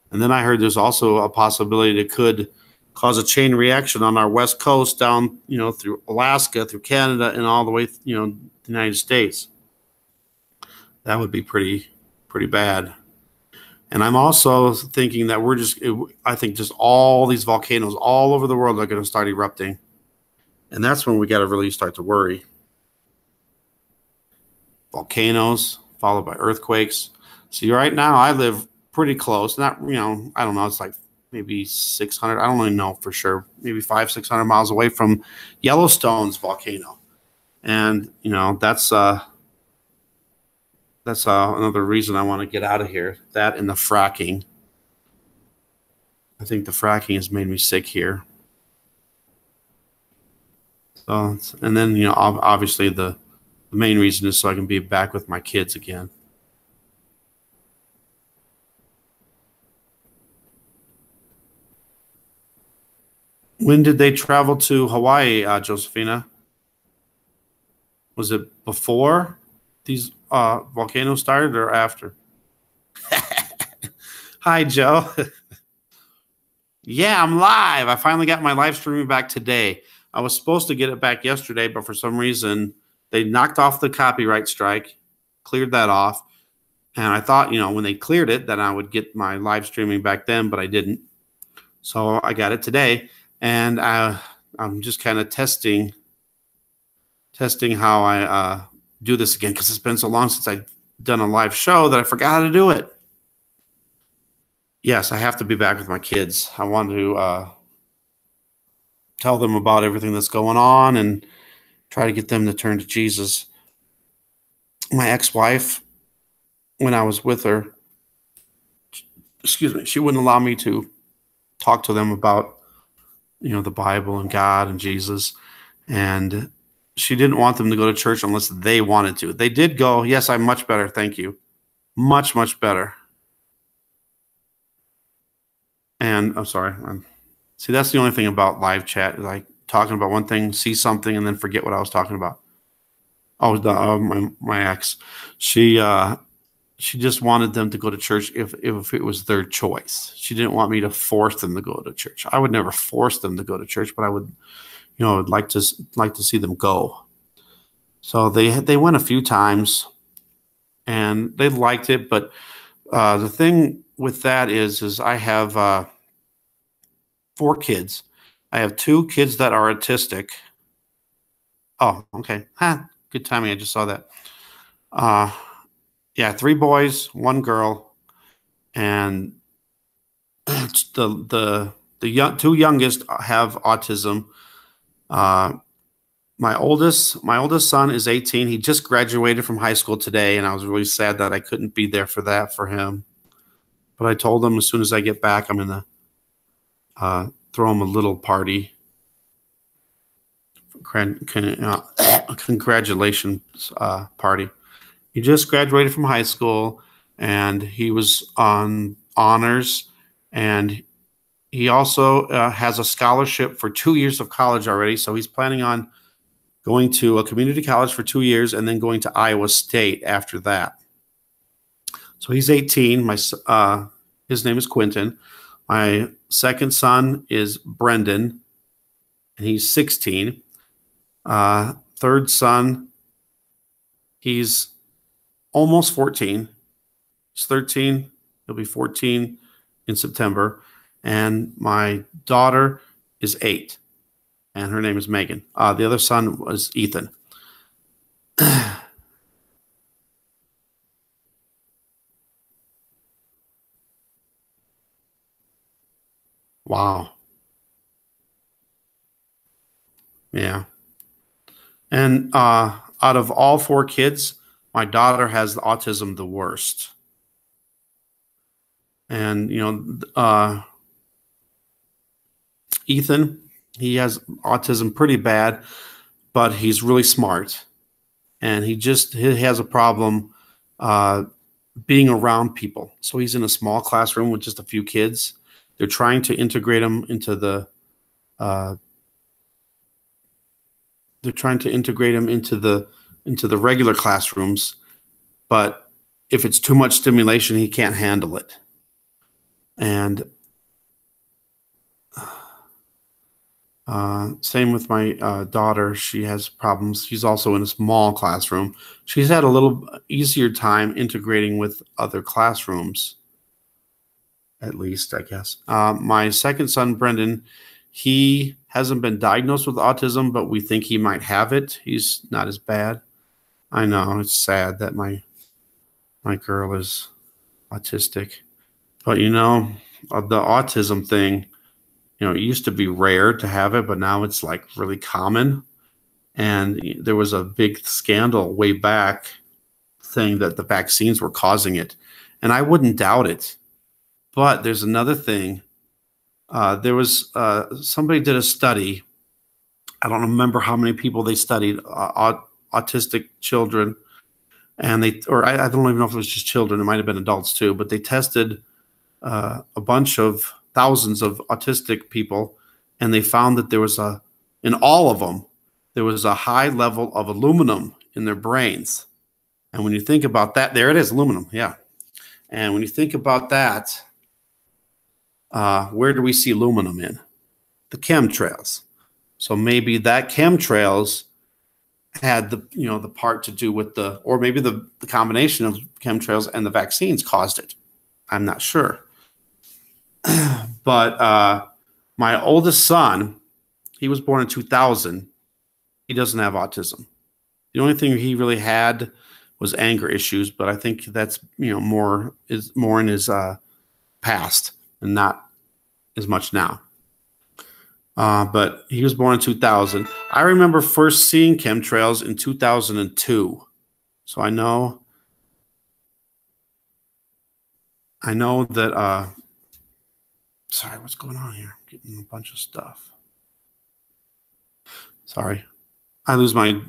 And then I heard there's also a possibility that it could cause a chain reaction on our west coast down, through Alaska, through Canada, and all the way, the United States. That would be pretty bad. And I'm also thinking that I think just all these volcanoes all over the world are going to start erupting. And that's when we got to really start to worry. Volcanoes followed by earthquakes. See, right now I live pretty close. Not, I don't know. It's like maybe 600. I don't even know for sure. Maybe 500-600 miles away from Yellowstone's volcano. And, that's another reason I want to get out of here. That and the fracking. I think the fracking has made me sick here. So, and then, obviously the main reason is so I can be back with my kids again. When did they travel to Hawaii, Josephina? Was it before these volcanoes started or after? Hi, Joe. Yeah, I'm live. I finally got my live streaming back today. I was supposed to get it back yesterday, but for some reason they knocked off the copyright strike, cleared that off. And I thought, when they cleared it, then I would get my live streaming back then, but I didn't. So I got it today. And I'm just kind of testing how I do this again, because it's been so long since I've done a live show that I forgot how to do it. Yes, I have to be back with my kids. I want to tell them about everything that's going on and try to get them to turn to Jesus. My ex-wife, when I was with her, she wouldn't allow me to talk to them about the Bible and God and Jesus. And she didn't want them to go to church unless they wanted to. They did go. Yes, I'm much better. Thank you. Much, much better. And I'm sorry. See, that's the only thing about live chat. Like talking about one thing, see something, and then forget what I was talking about. Oh, my ex. She just wanted them to go to church if it was their choice. She didn't want me to force them to go to church. I would never force them to go to church, but I would, I'd like to see them go. So they went a few times, and they liked it. But the thing with that is I have 4 kids. I have 2 kids that are autistic. Oh, okay. Good timing. I just saw that. Yeah, 3 boys, 1 girl, and the 2 youngest have autism. My oldest son is 18. He just graduated from high school today, and I was really sad that I couldn't be there for him. But I told him as soon as I get back, I'm gonna throw him a little party. Congratulations party. He just graduated from high school, and he was on honors, and he also has a scholarship for 2 years of college already. So he's planning on going to a community college for 2 years and then going to Iowa State after that. So he's 18. His name is Quentin. My second son is Brendan, and he's 16. Third son, he's almost 14. He's 13. He'll be 14 in September. And my daughter is 8, and her name is Megan. The other son was Ethan. Wow. Yeah. And out of all 4 kids, my daughter has autism the worst. And, Ethan, he has autism pretty bad, but he's really smart. And he has a problem being around people. So he's in a small classroom with just a few kids. They're trying to integrate him into the regular classrooms, but if it's too much stimulation, he can't handle it. And same with my daughter. She has problems. She's also in a small classroom. She's had a little easier time integrating with other classrooms. at least, I guess. My second son, Brendan, he hasn't been diagnosed with autism, but we think he might have it. He's not as bad. I know it's sad that my girl is autistic, but you know, the autism thing, you know, it used to be rare to have it, but now it's like really common. And there was a big scandal way back saying that the vaccines were causing it. And I wouldn't doubt it. But there's another thing. There was somebody did a study. I don't remember how many people they studied, autistic children. And I don't even know if it was just children. It might have been adults too. But they tested a bunch of thousands of autistic people. And they found that there was in all of them, there was a high level of aluminum in their brains. And when you think about that, there it is, aluminum, yeah. And when you think about that, where do we see aluminum in? The chemtrails. So maybe that chemtrails had the part to do with or maybe the combination of chemtrails and the vaccines caused it. I'm not sure. But my oldest son, he was born in 2000. He doesn't have autism. The only thing he really had was anger issues, but I think that's more in his past and not as much now. But he was born in 2000. I remember first seeing chemtrails in 2002. So I know that sorry, what's going on here? I'm getting a bunch of stuff. Sorry. I lose my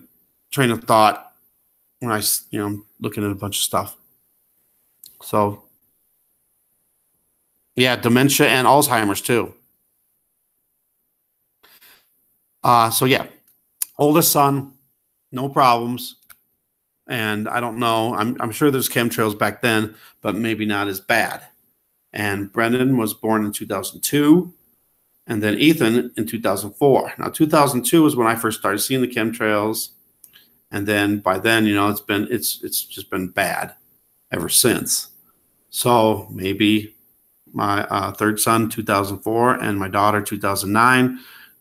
train of thought when I'm looking at a bunch of stuff. So, yeah, dementia and Alzheimer's too. So yeah, oldest son, no problems. And I don't know, I'm sure there's chemtrails back then, but maybe not as bad. And Brendan was born in 2002. And then Ethan in 2004. Now, 2002 is when I first started seeing the chemtrails, and then by then, it's just been bad ever since. So maybe my third son 2004 and my daughter 2009,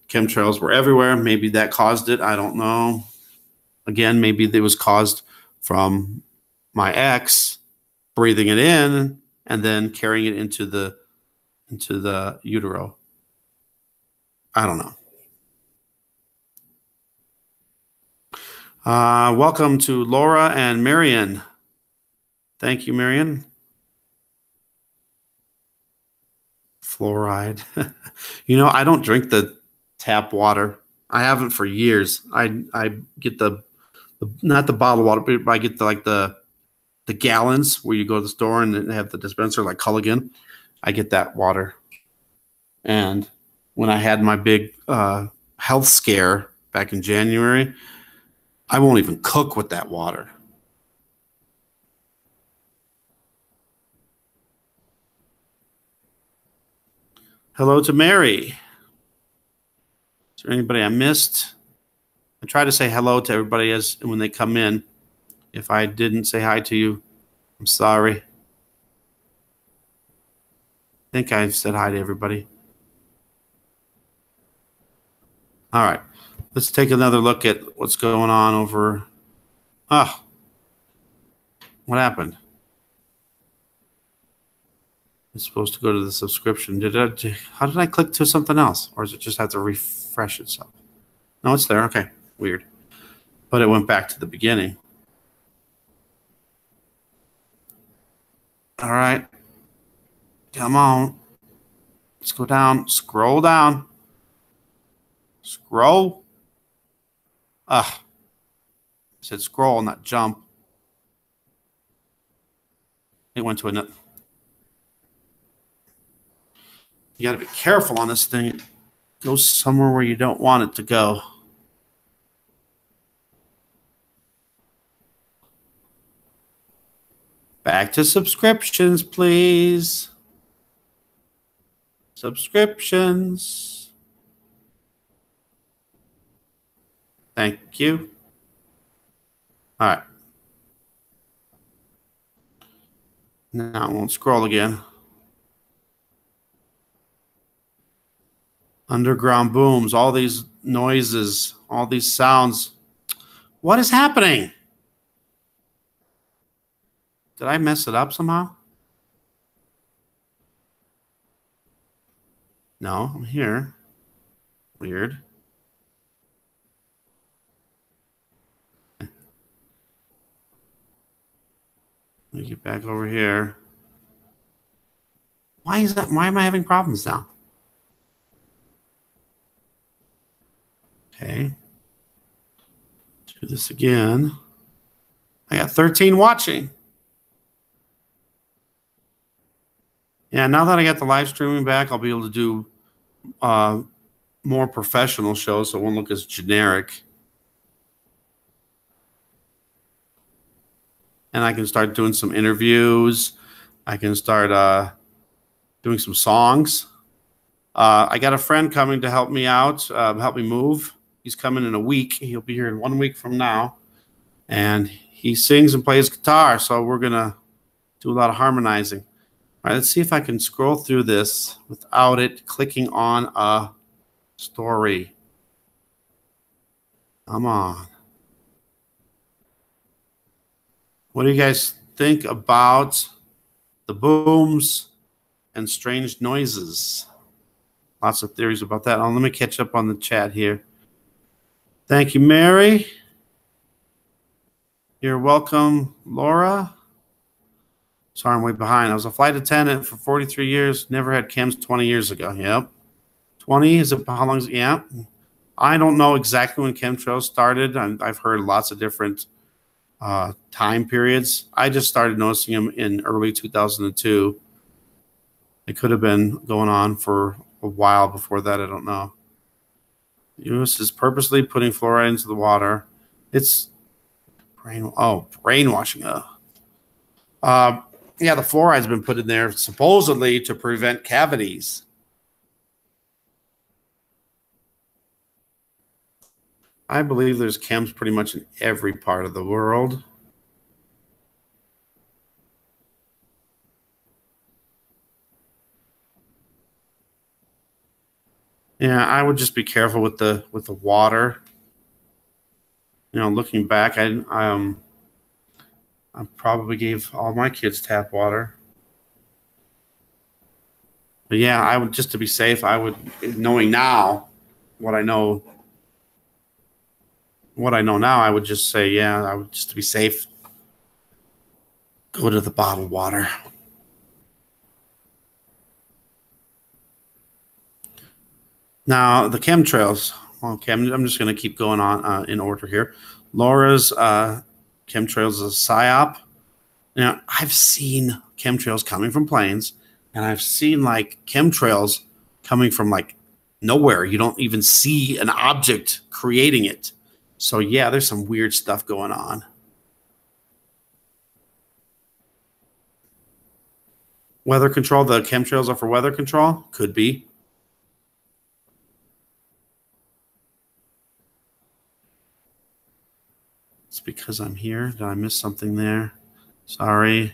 chemtrails were everywhere. Maybe that caused it. I don't know. Again, maybe it was caused from my ex breathing it in and then carrying it into the utero. I don't know. Welcome to Laura and Marion. Thank you, Marion. Fluoride. I don't drink the tap water. I haven't for years. I get the not the bottled water, but I get the gallons where you go to the store and they have the dispenser like Culligan. I get that water. And when I had my big health scare back in January, I won't even cook with that water. Hello to Mary. Is there anybody I missed? I try to say hello to everybody when they come in. If I didn't say hi to you, I'm sorry. I think I've said hi to everybody. All right, let's take another look at what's going on over. What happened? It's supposed to go to the subscription. How did I click to something else? Or does it just have to refresh itself? No, it's there. Okay, weird. But it went back to the beginning. All right. Come on. Let's go down. Scroll down. Scroll. I said scroll, not jump. It went to another. You got to be careful on this thing. It goes somewhere where you don't want it to go. Back to subscriptions, please. Subscriptions. Thank you. All right. Now I won't scroll again. Underground booms, all these noises, all these sounds. What is happening? Did I mess it up somehow? No, I'm here. Weird. Let me get back over here. Why is that? Why am I having problems now? Okay. Do this again. I got 13 watching. Yeah, now that I got the live streaming back, I'll be able to do more professional shows, so it won't look as generic. And I can start doing some interviews. I can start doing some songs. I got a friend coming to help me out, help me move. He's coming in a week. He'll be here in 1 week from now. And he sings and plays guitar, so we're going to do a lot of harmonizing. All right, let's see if I can scroll through this without it clicking on a story. Come on. What do you guys think about the booms and strange noises? Lots of theories about that. Oh, let me catch up on the chat here. Thank you, Mary. You're welcome, Laura. Sorry, I'm way behind. I was a flight attendant for 43 years. Never had chems 20 years ago. Yep. 20 is it? How long is it? Yeah. I don't know exactly when chemtrails started. I've heard lots of different time periods. I just started noticing them in early 2002. It could have been going on for a while before that. I don't know. The U.S. is purposely putting fluoride into the water. It's brainwashing. Yeah, the fluoride's been put in there supposedly to prevent cavities. I believe there's chems pretty much in every part of the world. Yeah, I would just be careful with the water. You know, looking back, I probably gave all my kids tap water. But yeah, I would, just to be safe, I would, knowing now what I know now, I would just say, yeah, I would, just to be safe, go to the bottled water. Now, the chemtrails. Okay, I'm just going to keep going on in order here. Laura's chemtrails is a psyop. Now, I've seen chemtrails coming from planes, and I've seen like chemtrails coming from like nowhere. You don't even see an object creating it. So yeah, there's some weird stuff going on. Weather control, the chemtrails are for weather control? Could be. It's because I'm here. Did I miss something there? Sorry.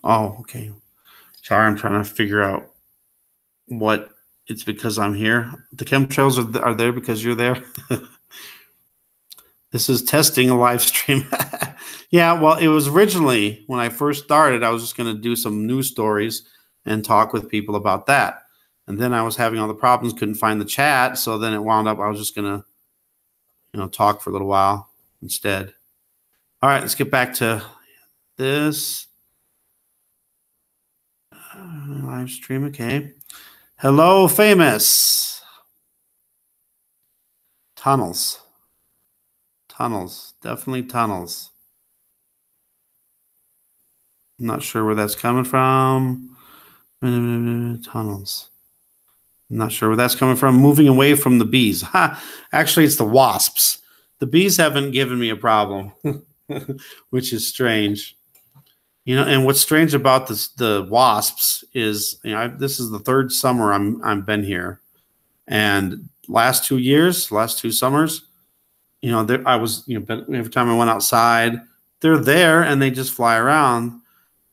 Oh, okay. Sorry, I'm trying to figure out what it's because I'm here. The chemtrails are there because you're there. This is testing a live stream. Yeah, well, it was originally, when I first started, I was just going to do some news stories and talk with people about that. And then I was having all the problems, couldn't find the chat. So then it wound up, I was just going to, talk for a little while instead. All right, let's get back to this. Live stream, okay. Hello, famous. Tunnels. Tunnels, definitely tunnels. I'm not sure where that's coming from. Tunnels. I'm not sure where that's coming from. Moving away from the bees. Ha! Actually, it's the wasps. The bees haven't given me a problem, which is strange. You know, and what's strange about this, the wasps, is, you know, this is the third summer I'm been here, and last 2 years, last 2 summers, you know, I was, you know, every time I went outside, they're there and they just fly around.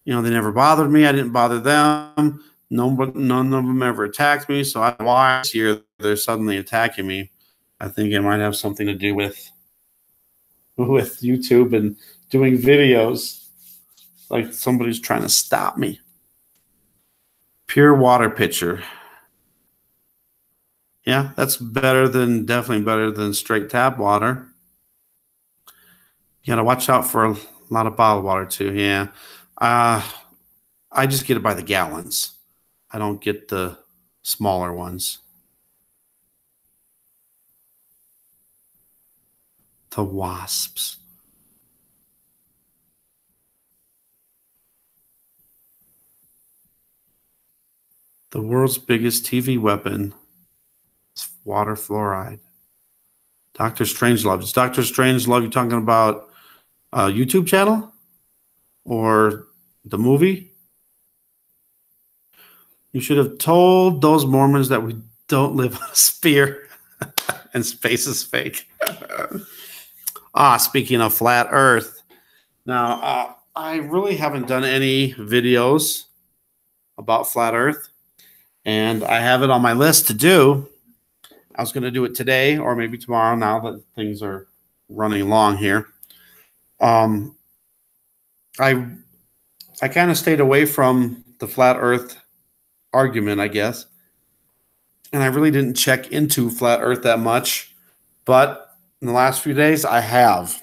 You know, they never bothered me. I didn't bother them. None of them ever attacked me. So why this year they're suddenly attacking me? I think it might have something to do with YouTube and doing videos. Like somebody's trying to stop me. Pure water pitcher. Yeah, that's definitely better than straight tap water. You got to watch out for a lot of bottled water too. Yeah. I just get it by the gallons. I don't get the smaller ones. The wasps. The world's biggest TV weapon is water fluoride. Dr. Strangelove. Is Dr. Strangelove you talking about a YouTube channel or the movie? You should have told those Mormons that we don't live on a sphere and space is fake. Speaking of flat Earth. Now, I really haven't done any videos about flat Earth, and I have it on my list to do. I was going to do it today or maybe tomorrow now that things are running along here. I kind of stayed away from the flat Earth argument, I guess. And I really didn't check into flat Earth that much. But in the last few days, I have.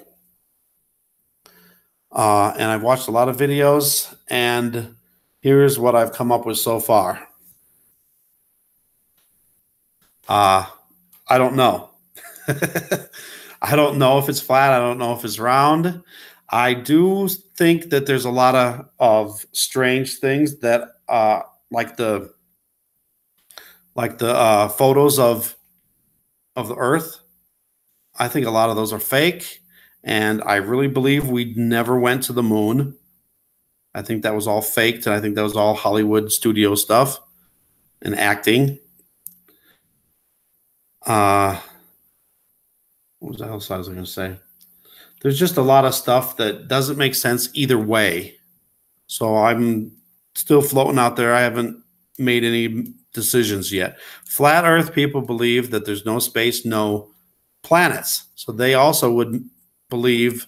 And I've watched a lot of videos. And here's what I've come up with so far. I don't know. I don't know if it's flat. I don't know if it's round. I do think that there's a lot of strange things that like the photos of the Earth. I think a lot of those are fake, and I really believe we never went to the moon. I think that was all faked, and I think that was all Hollywood studio stuff and acting. What else I was going to say? There's just a lot of stuff that doesn't make sense either way. So I'm still floating out there. I haven't made any decisions yet. Flat Earth people believe that there's no space, no planets. So they also would believe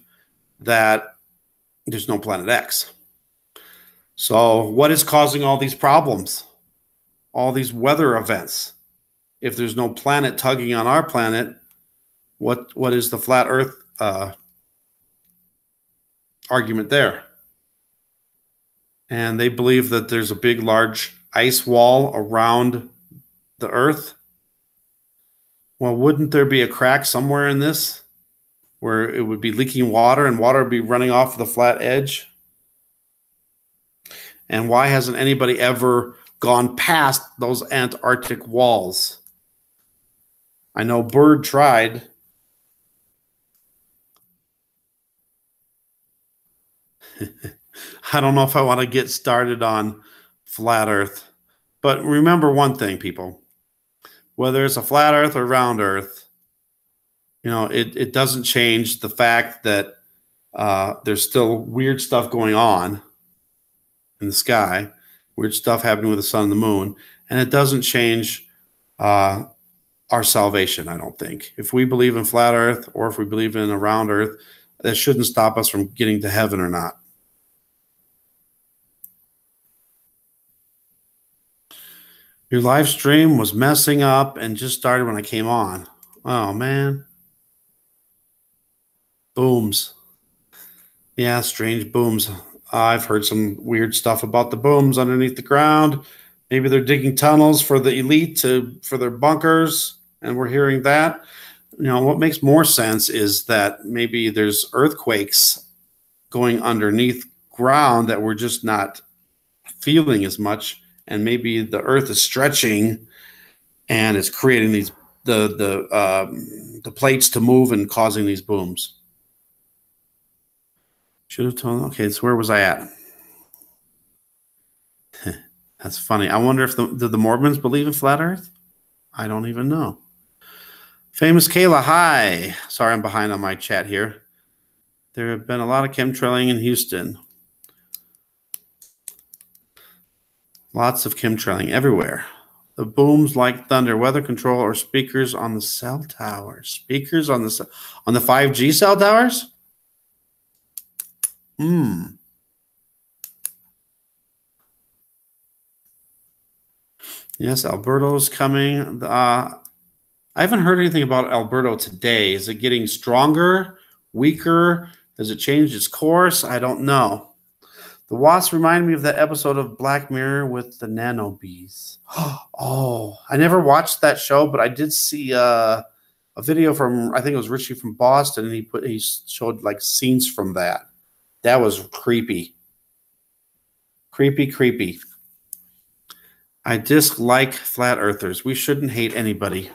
that there's no planet X. So what is causing all these problems? All these weather events? If there's no planet tugging on our planet, what is the flat Earth argument there? And they believe that there's a big, large ice wall around the Earth. Well, wouldn't there be a crack somewhere in this where it would be leaking water and water would be running off the flat edge? And why hasn't anybody ever gone past those Antarctic walls? I know Byrd tried. I don't know if I want to get started on flat Earth. But remember one thing, people. Whether it's a flat Earth or round Earth, you know, it doesn't change the fact that there's still weird stuff going on in the sky, weird stuff happening with the sun and the moon, and it doesn't change our salvation, I don't think. If we believe in flat Earth or if we believe in a round Earth, that shouldn't stop us from getting to heaven or not. Your live stream was messing up and just started when I came on. Oh, man. Booms. Yeah, strange booms. I've heard some weird stuff about the booms underneath the ground. Maybe they're digging tunnels for the elite for their bunkers, and we're hearing that. You know, what makes more sense is that maybe there's earthquakes going underneath ground that we're just not feeling as much. And maybe the Earth is stretching, and it's creating these the plates to move and causing these booms. Should have told. Okay, so where was I at? That's funny. I wonder if do the Mormons believe in flat Earth? I don't even know. Famous Kayla, hi. Sorry, I'm behind on my chat here. There have been a lot of chemtrailing in Houston. Lots of chemtrailing everywhere. The booms like thunder, weather control, or speakers on the cell towers. Speakers on the 5G cell towers? Yes, Alberto's coming. I haven't heard anything about Alberto today. Is it getting stronger, weaker? Has it changed its course? I don't know. The wasps remind me of that episode of Black Mirror with the nano bees. Oh, I never watched that show, but I did see a video from, I think it was Richie from Boston, and he showed like scenes from that. That was creepy. Creepy. I dislike flat earthers. We shouldn't hate anybody.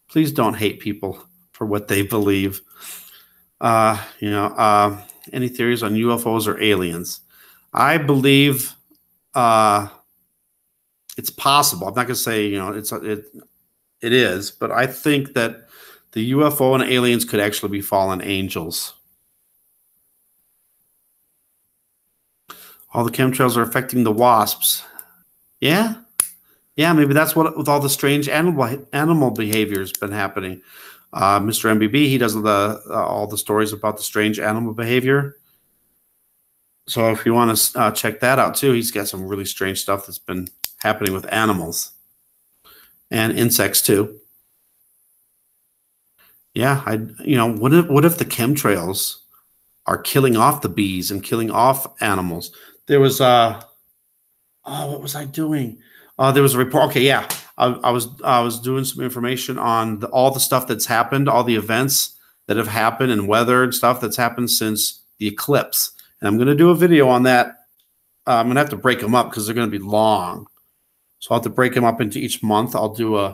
Please don't hate people for what they believe. Any theories on UFOs or aliens? I believe it's possible. I'm not going to say, it is, but I think that the UFO and aliens could actually be fallen angels. All the chemtrails are affecting the wasps. Yeah, maybe that's what with all the strange animal behavior has been happening. Mr. MBB, he does all the stories about the strange animal behavior. So if you want to check that out too, he's got some really strange stuff that's been happening with animals and insects too. Yeah, what if the chemtrails are killing off the bees and killing off animals? There was what was I doing? There was a report. Okay, yeah, I was doing some information on all the stuff that's happened, all the events that have happened, and weather and stuff that's happened since the eclipse. And I'm going to do a video on that. I'm going to have to break them up because they're going to be long. So I'll have to break them up into each month. I'll do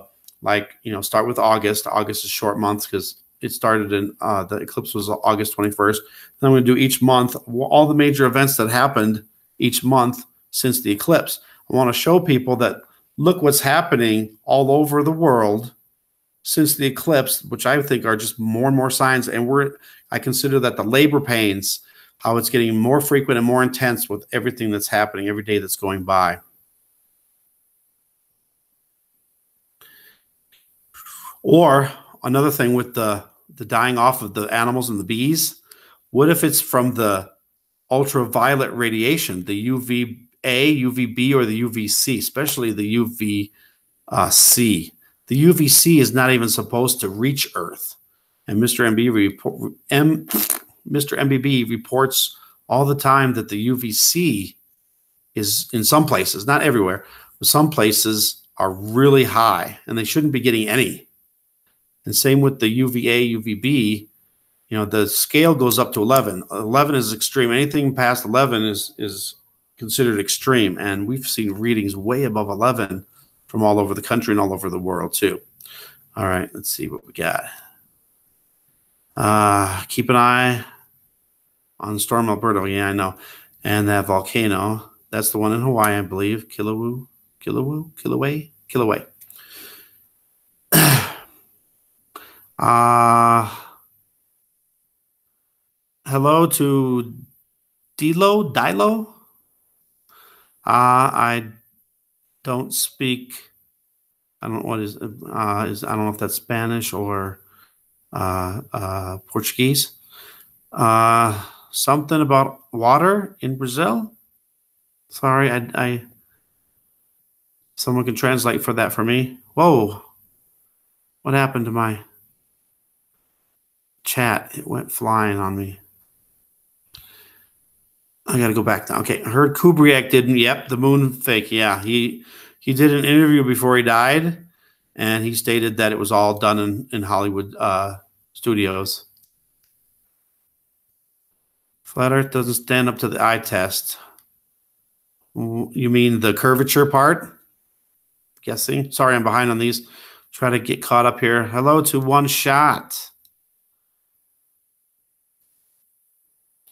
start with August. August is a short month because it started in the eclipse was August 21st. Then I'm going to do each month all the major events that happened each month since the eclipse. I want to show people that look what's happening all over the world since the eclipse, which I think are just more and more signs. And I consider that the labor pains, how it's getting more frequent and more intense with everything that's happening every day that's going by. Or another thing with the dying off of the animals and the bees, what if it's from the ultraviolet radiation, the UVA, UVB, or the UVC, especially the UVC. The UVC is not even supposed to reach Earth. And Mr. MBB reports all the time that the UVC is in some places, not everywhere, but some places are really high and they shouldn't be getting any. And same with the UVA, UVB, the scale goes up to 11. 11 is extreme. Anything past 11 is considered extreme. And we've seen readings way above 11 from all over the country and all over the world too. All right, let's see what we got. Keep an eye on Storm Alberto. Yeah, I know. And that volcano. That's the one in Hawaii, I believe. Kilauea. Hello to Dilo. I don't speak. I don't know what is. I don't know if that's Spanish or Portuguese. Something about water in Brazil. Sorry, someone can translate for that for me. Whoa, what happened to my chat? It went flying on me. I got to go back now. Okay, I heard Kubrick didn't. Yep, the moon fake. Yeah, he did an interview before he died, and he stated that it was all done in Hollywood studios. Flat Earth doesn't stand up to the eye test. You mean the curvature part? Guessing. Sorry, I'm behind on these. Try to get caught up here. Hello to One Shot.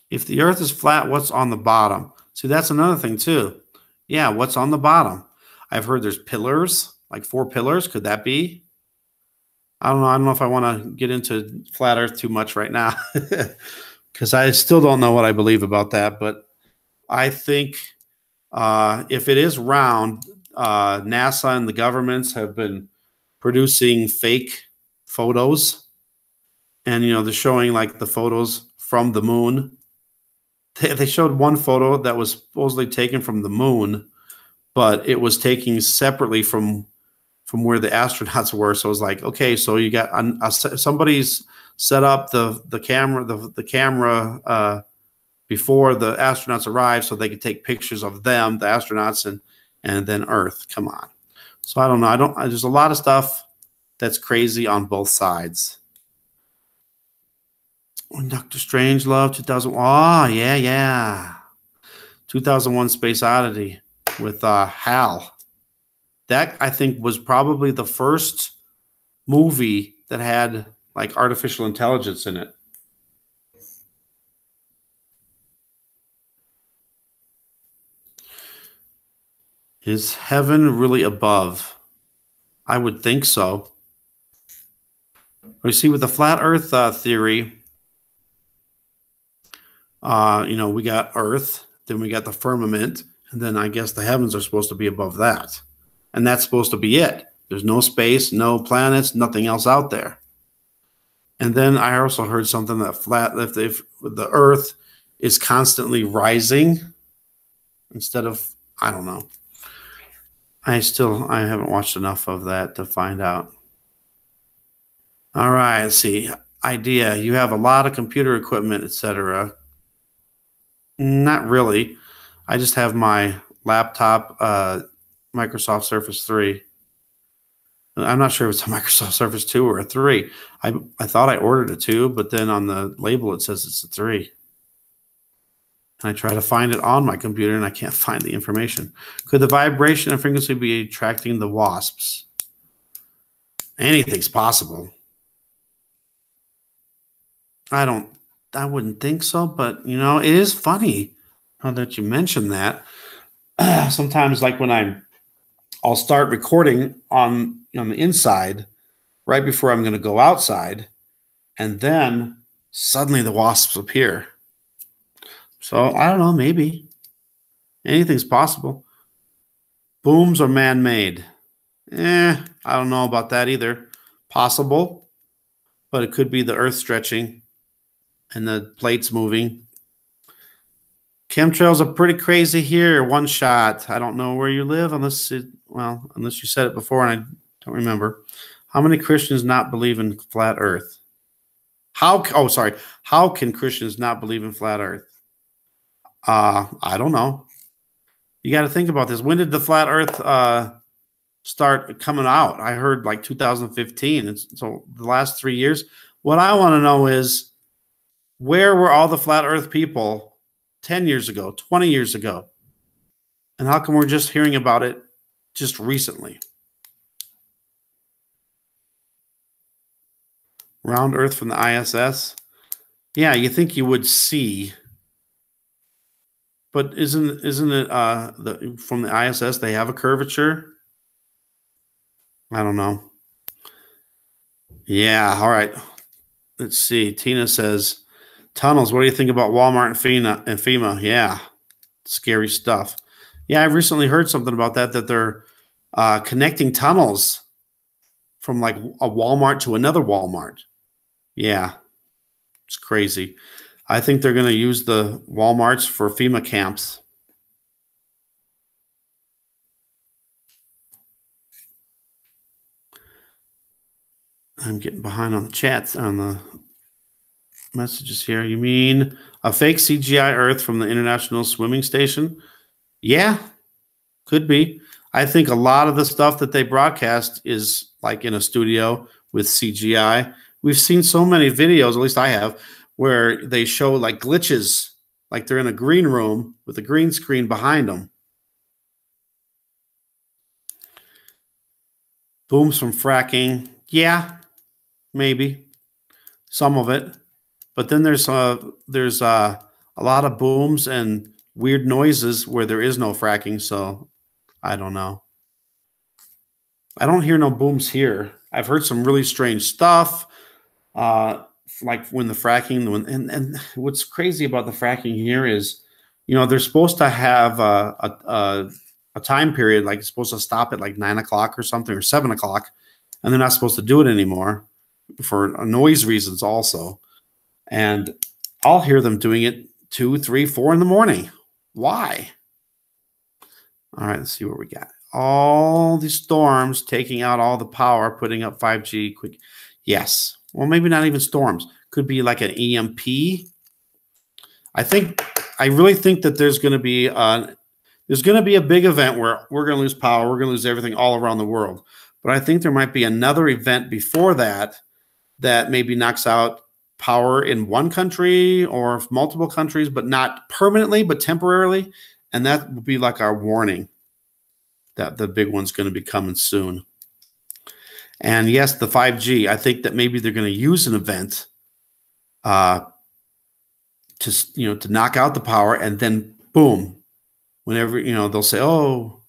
If the Earth is flat, what's on the bottom? See, that's another thing too. Yeah, what's on the bottom? I've heard there's pillars, like 4 pillars. Could that be? I don't know. I don't know if I want to get into flat Earth too much right now, because I still don't know what I believe about that. But I think if it is round, NASA and the governments have been producing fake photos, and they're showing like the photos from the moon. They showed one photo that was supposedly taken from the moon, but it was taken separately from where the astronauts were. So it was like, okay, so you got somebody's set up the camera before the astronauts arrived, so they could take pictures of them, the astronauts, and then Earth. Come on. So I don't know. There's a lot of stuff that's crazy on both sides. Dr. Strangelove, 2000. Oh, yeah. 2001 Space Oddity with Hal. That, I think, was probably the first movie that had like artificial intelligence in it. Is heaven really above? I would think so. You see, with the flat Earth theory, we got Earth, then we got the firmament, and then I guess the heavens are supposed to be above that. And that's supposed to be it. There's no space, no planets, nothing else out there. And then I also heard something that if the Earth is constantly rising instead of, I don't know. I haven't watched enough of that to find out. All right, let's see. Idea. You have a lot of computer equipment, etc. Not really. I just have my laptop, Microsoft Surface 3. I'm not sure if it's a Microsoft Surface 2 or a 3. I thought I ordered a 2, but then on the label it says it's a 3. And I try to find it on my computer, and I can't find the information. Could the vibration and frequency be attracting the wasps? Anything's possible. I wouldn't think so, but it is funny how that you mentioned that. Sometimes, like when I'll start recording on the inside right before I'm going to go outside, and then suddenly the wasps appear. So I don't know, maybe anything's possible. Booms are man-made. I don't know about that either. Possible, but it could be the Earth stretching and the plates moving. Chemtrails are pretty crazy here. One shot. I don't know where you live unless you said it before and I don't remember. How many Christians not believe in flat Earth? How can Christians not believe in flat Earth? I don't know. You got to think about this. When did the flat Earth start coming out? I heard like 2015. And so the last 3 years. What I want to know is, where were all the flat Earth people 10 years ago, 20 years ago? And how come we're just hearing about it just recently? Round Earth from the ISS? Yeah, you think you would see. But isn't it from the ISS they have a curvature? I don't know. Yeah, all right. Let's see. Tina says, tunnels. What do you think about Walmart and FEMA? Yeah, scary stuff. Yeah, I've recently heard something about that they're connecting tunnels from like a Walmart to another Walmart. Yeah, it's crazy. I think they're going to use the Walmarts for FEMA camps. I'm getting behind on the chats, on the messages here. You mean a fake CGI Earth from the International Swimming Station? Yeah, could be. I think a lot of the stuff that they broadcast is like in a studio with CGI. We've seen so many videos, at least I have, where they show like glitches, like they're in a green room with a green screen behind them. Booms from fracking. Yeah, maybe some of it. But then there's a lot of booms and weird noises where there is no fracking. So I don't know. I don't hear no booms here. I've heard some really strange stuff, like when the fracking. And what's crazy about the fracking here is, you know, they're supposed to have a time period, like it's supposed to stop at like 9 o'clock or something, or 7 o'clock, and they're not supposed to do it anymore for noise reasons also. And I'll hear them doing it 2, 3, 4 in the morning. Why? All right, let's see what we got. All these storms taking out all the power, putting up 5G quick. Yes. Well, maybe not even storms. Could be like an EMP. I really think that there's going to be a big event where we're going to lose power. We're going to lose everything all around the world. But I think there might be another event before that that maybe knocks out power in one country or multiple countries, but not permanently, but temporarily. And that will be like our warning that the big one's going to be coming soon. And yes, the 5G, I think that maybe they're going to use an event to knock out the power, and then boom, whenever, you know, they'll say, oh,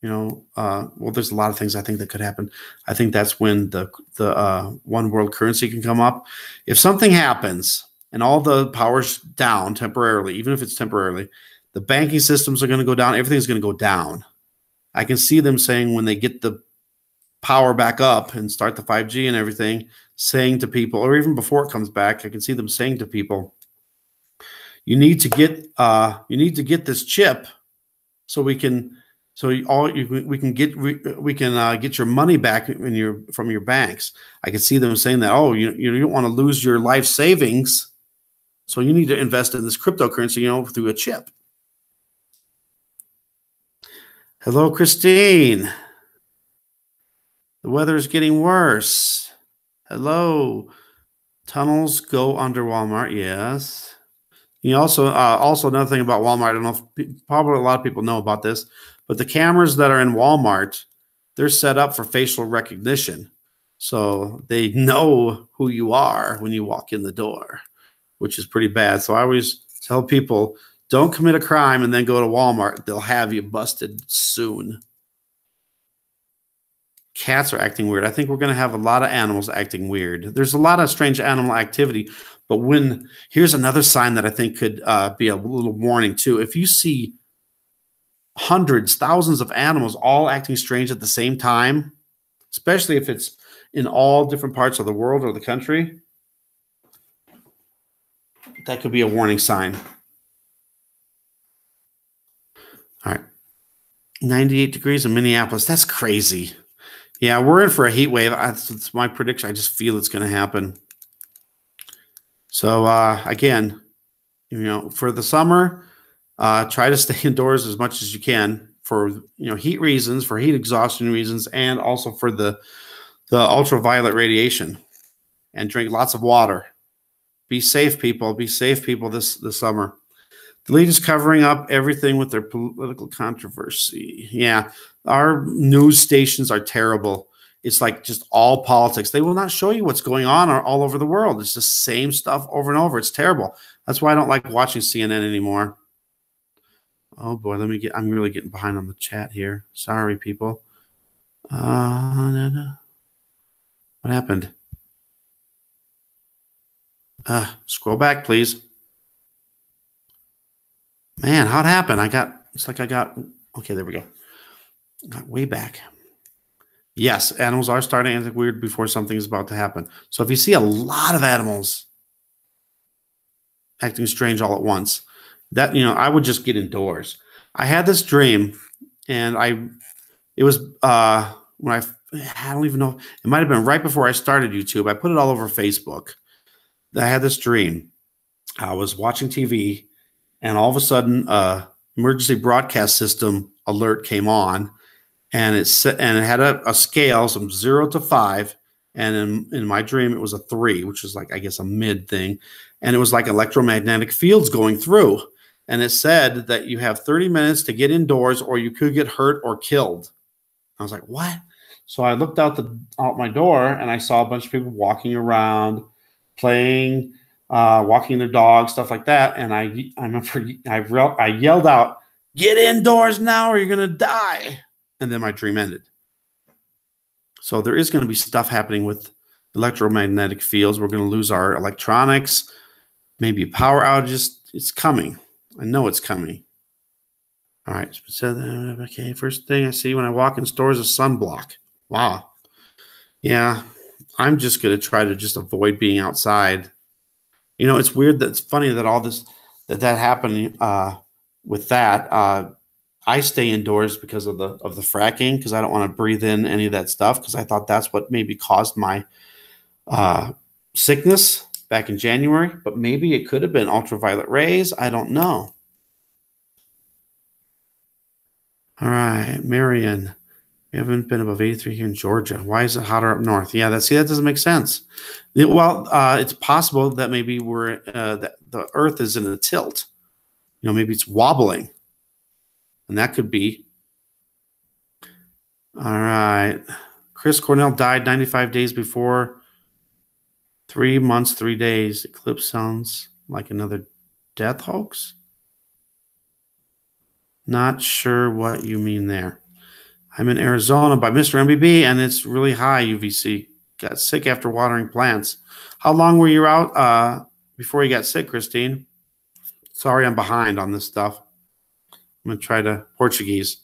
you know, well, there's a lot of things I think that could happen. I think that's when the one world currency can come up. If something happens and all the power's down temporarily, even if it's temporarily, the banking systems are going to go down. Everything's going to go down. I can see them saying when they get the power back up and start the 5G and everything, saying to people, or even before it comes back, I can see them saying to people, you need to get this chip so we can get your money back from your banks. I can see them saying that, oh, you don't want to lose your life savings, so you need to invest in this cryptocurrency, you know, through a chip. Hello, Christine. The weather is getting worse. Hello. Tunnels go under Walmart. Yes. You also another thing about Walmart. I don't know if probably a lot of people know about this, but the cameras that are in Walmart, they're set up for facial recognition. So they know who you are when you walk in the door, which is pretty bad. So I always tell people, don't commit a crime and then go to Walmart. They'll have you busted soon. Cats are acting weird. I think we're going to have a lot of animals acting weird. There's a lot of strange animal activity, but here's another sign that I think could be a little warning too. If you see hundreds, thousands of animals all acting strange at the same time, especially if it's in all different parts of the world or the country, that could be a warning sign. All right. 98 degrees in Minneapolis. That's crazy. Yeah, we're in for a heat wave. That's my prediction. I just feel it's going to happen. So, again, you know, for the summer, try to stay indoors as much as you can for, you know, heat reasons, for heat exhaustion reasons, and also for the ultraviolet radiation. And drink lots of water. Be safe, people. Be safe, people, this summer. The lead is covering up everything with their political controversy. Yeah, our news stations are terrible. It's like just all politics. They will not show you what's going on all over the world. It's the same stuff over and over. It's terrible. That's why I don't like watching CNN anymore. Oh boy, I'm really getting behind on the chat here. Sorry, people. What happened? Scroll back, please. Man, how'd it happen? Okay, there we go. Got way back. Yes, animals are starting to act weird before something is about to happen. So if you see a lot of animals acting strange all at once, that, you know, I would just get indoors. I had this dream, and it was when I don't even know, it might have been right before I started YouTube. I put it all over Facebook. I had this dream. I was watching TV, and all of a sudden, emergency broadcast system alert came on, and it had a scale from 0 to 5. And in my dream, it was a 3, which is like, I guess, a mid thing. And it was like electromagnetic fields going through. And it said that you have 30 minutes to get indoors, or you could get hurt or killed. I was like, what? So I looked out my door, and I saw a bunch of people walking around, playing walking the dog, stuff like that. And I remember I yelled out, "Get indoors now or you're going to die." And then my dream ended. So there is going to be stuff happening with electromagnetic fields. We're going to lose our electronics, maybe power outages. It's coming. I know it's coming. All right. So, okay. First thing I see when I walk in stores is sunblock. Wow. Yeah. I'm just going to try to just avoid being outside. You know, it's weird. It's funny that all this, that happened with that. I stay indoors because of the fracking, because I don't want to breathe in any of that stuff, because I thought that's what maybe caused my sickness back in January. But maybe it could have been ultraviolet rays. I don't know. All right, Marion. We haven't been above 83 here in Georgia. Why is it hotter up north? Yeah, that doesn't make sense. Well, it's possible that maybe that the Earth is in a tilt. You know, maybe it's wobbling, and that could be. All right, Chris Cornell died 95 days before. 3 months, 3 days. Eclipse sounds like another death hoax. Not sure what you mean there. I'm in Arizona by Mr. MBB, and it's really high UVC. Got sick after watering plants. How long were you out before you got sick, Christine? Sorry, I'm behind on this stuff. I'm going to try to Portuguese.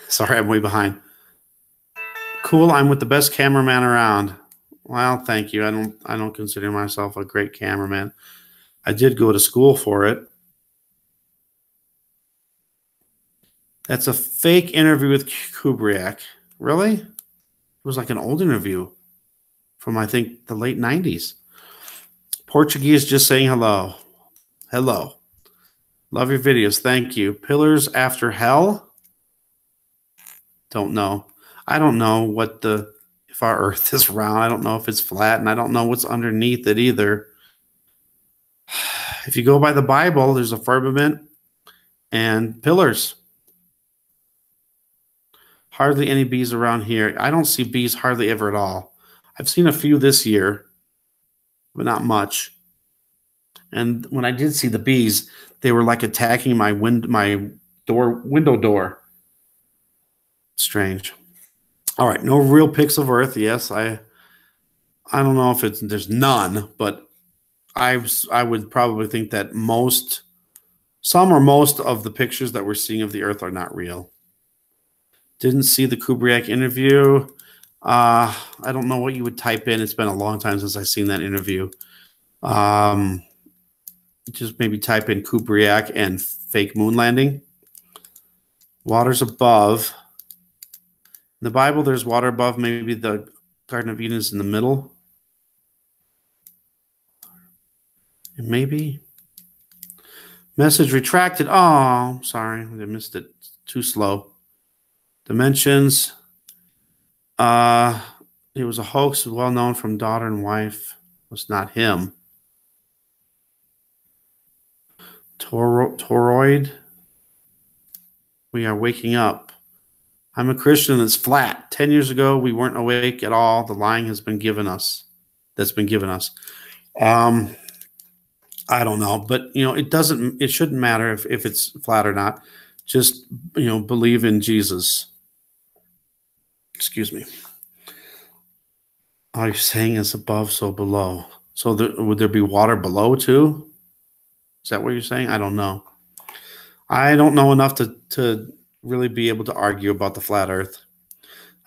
Sorry, I'm way behind. Cool, I'm with the best cameraman around. Well, thank you. I don't consider myself a great cameraman. I did go to school for it. That's a fake interview with Kubriak. Really? It was like an old interview from, I think, the late 90s. Portuguese just saying hello. Hello. Love your videos. Thank you. Pillars After Hell? Don't know. I don't know if our Earth is round. I don't know if it's flat, and I don't know what's underneath it either. If you go by the Bible, there's a firmament and pillars. Hardly any bees around here. I don't see bees hardly ever at all. I've seen a few this year, but not much. And when I did see the bees, they were like attacking my window door. Strange. All right, no real pics of Earth. Yes, I don't know if there's none, but I would probably think that some or most of the pictures that we're seeing of the Earth are not real. Didn't see the Kubriak interview. I don't know what you would type in. It's been a long time since I've seen that interview. Just maybe type in Kubriak and fake moon landing. Water's above. In the Bible, there's water above. Maybe the Garden of Eden is in the middle. Maybe. Message retracted. Oh, sorry. I missed it. Too slow. Dimensions. It was a hoax, well known from daughter and wife. It was not him. Toroid. We are waking up. I'm a Christian that's flat. 10 years ago, we weren't awake at all. The lying has been given us. That's been given us. I don't know, but it shouldn't matter if it's flat or not. Just believe in Jesus. Excuse me. All you're saying is above, so below. So would there be water below too? Is that what you're saying? I don't know. I don't know enough to really be able to argue about the flat Earth.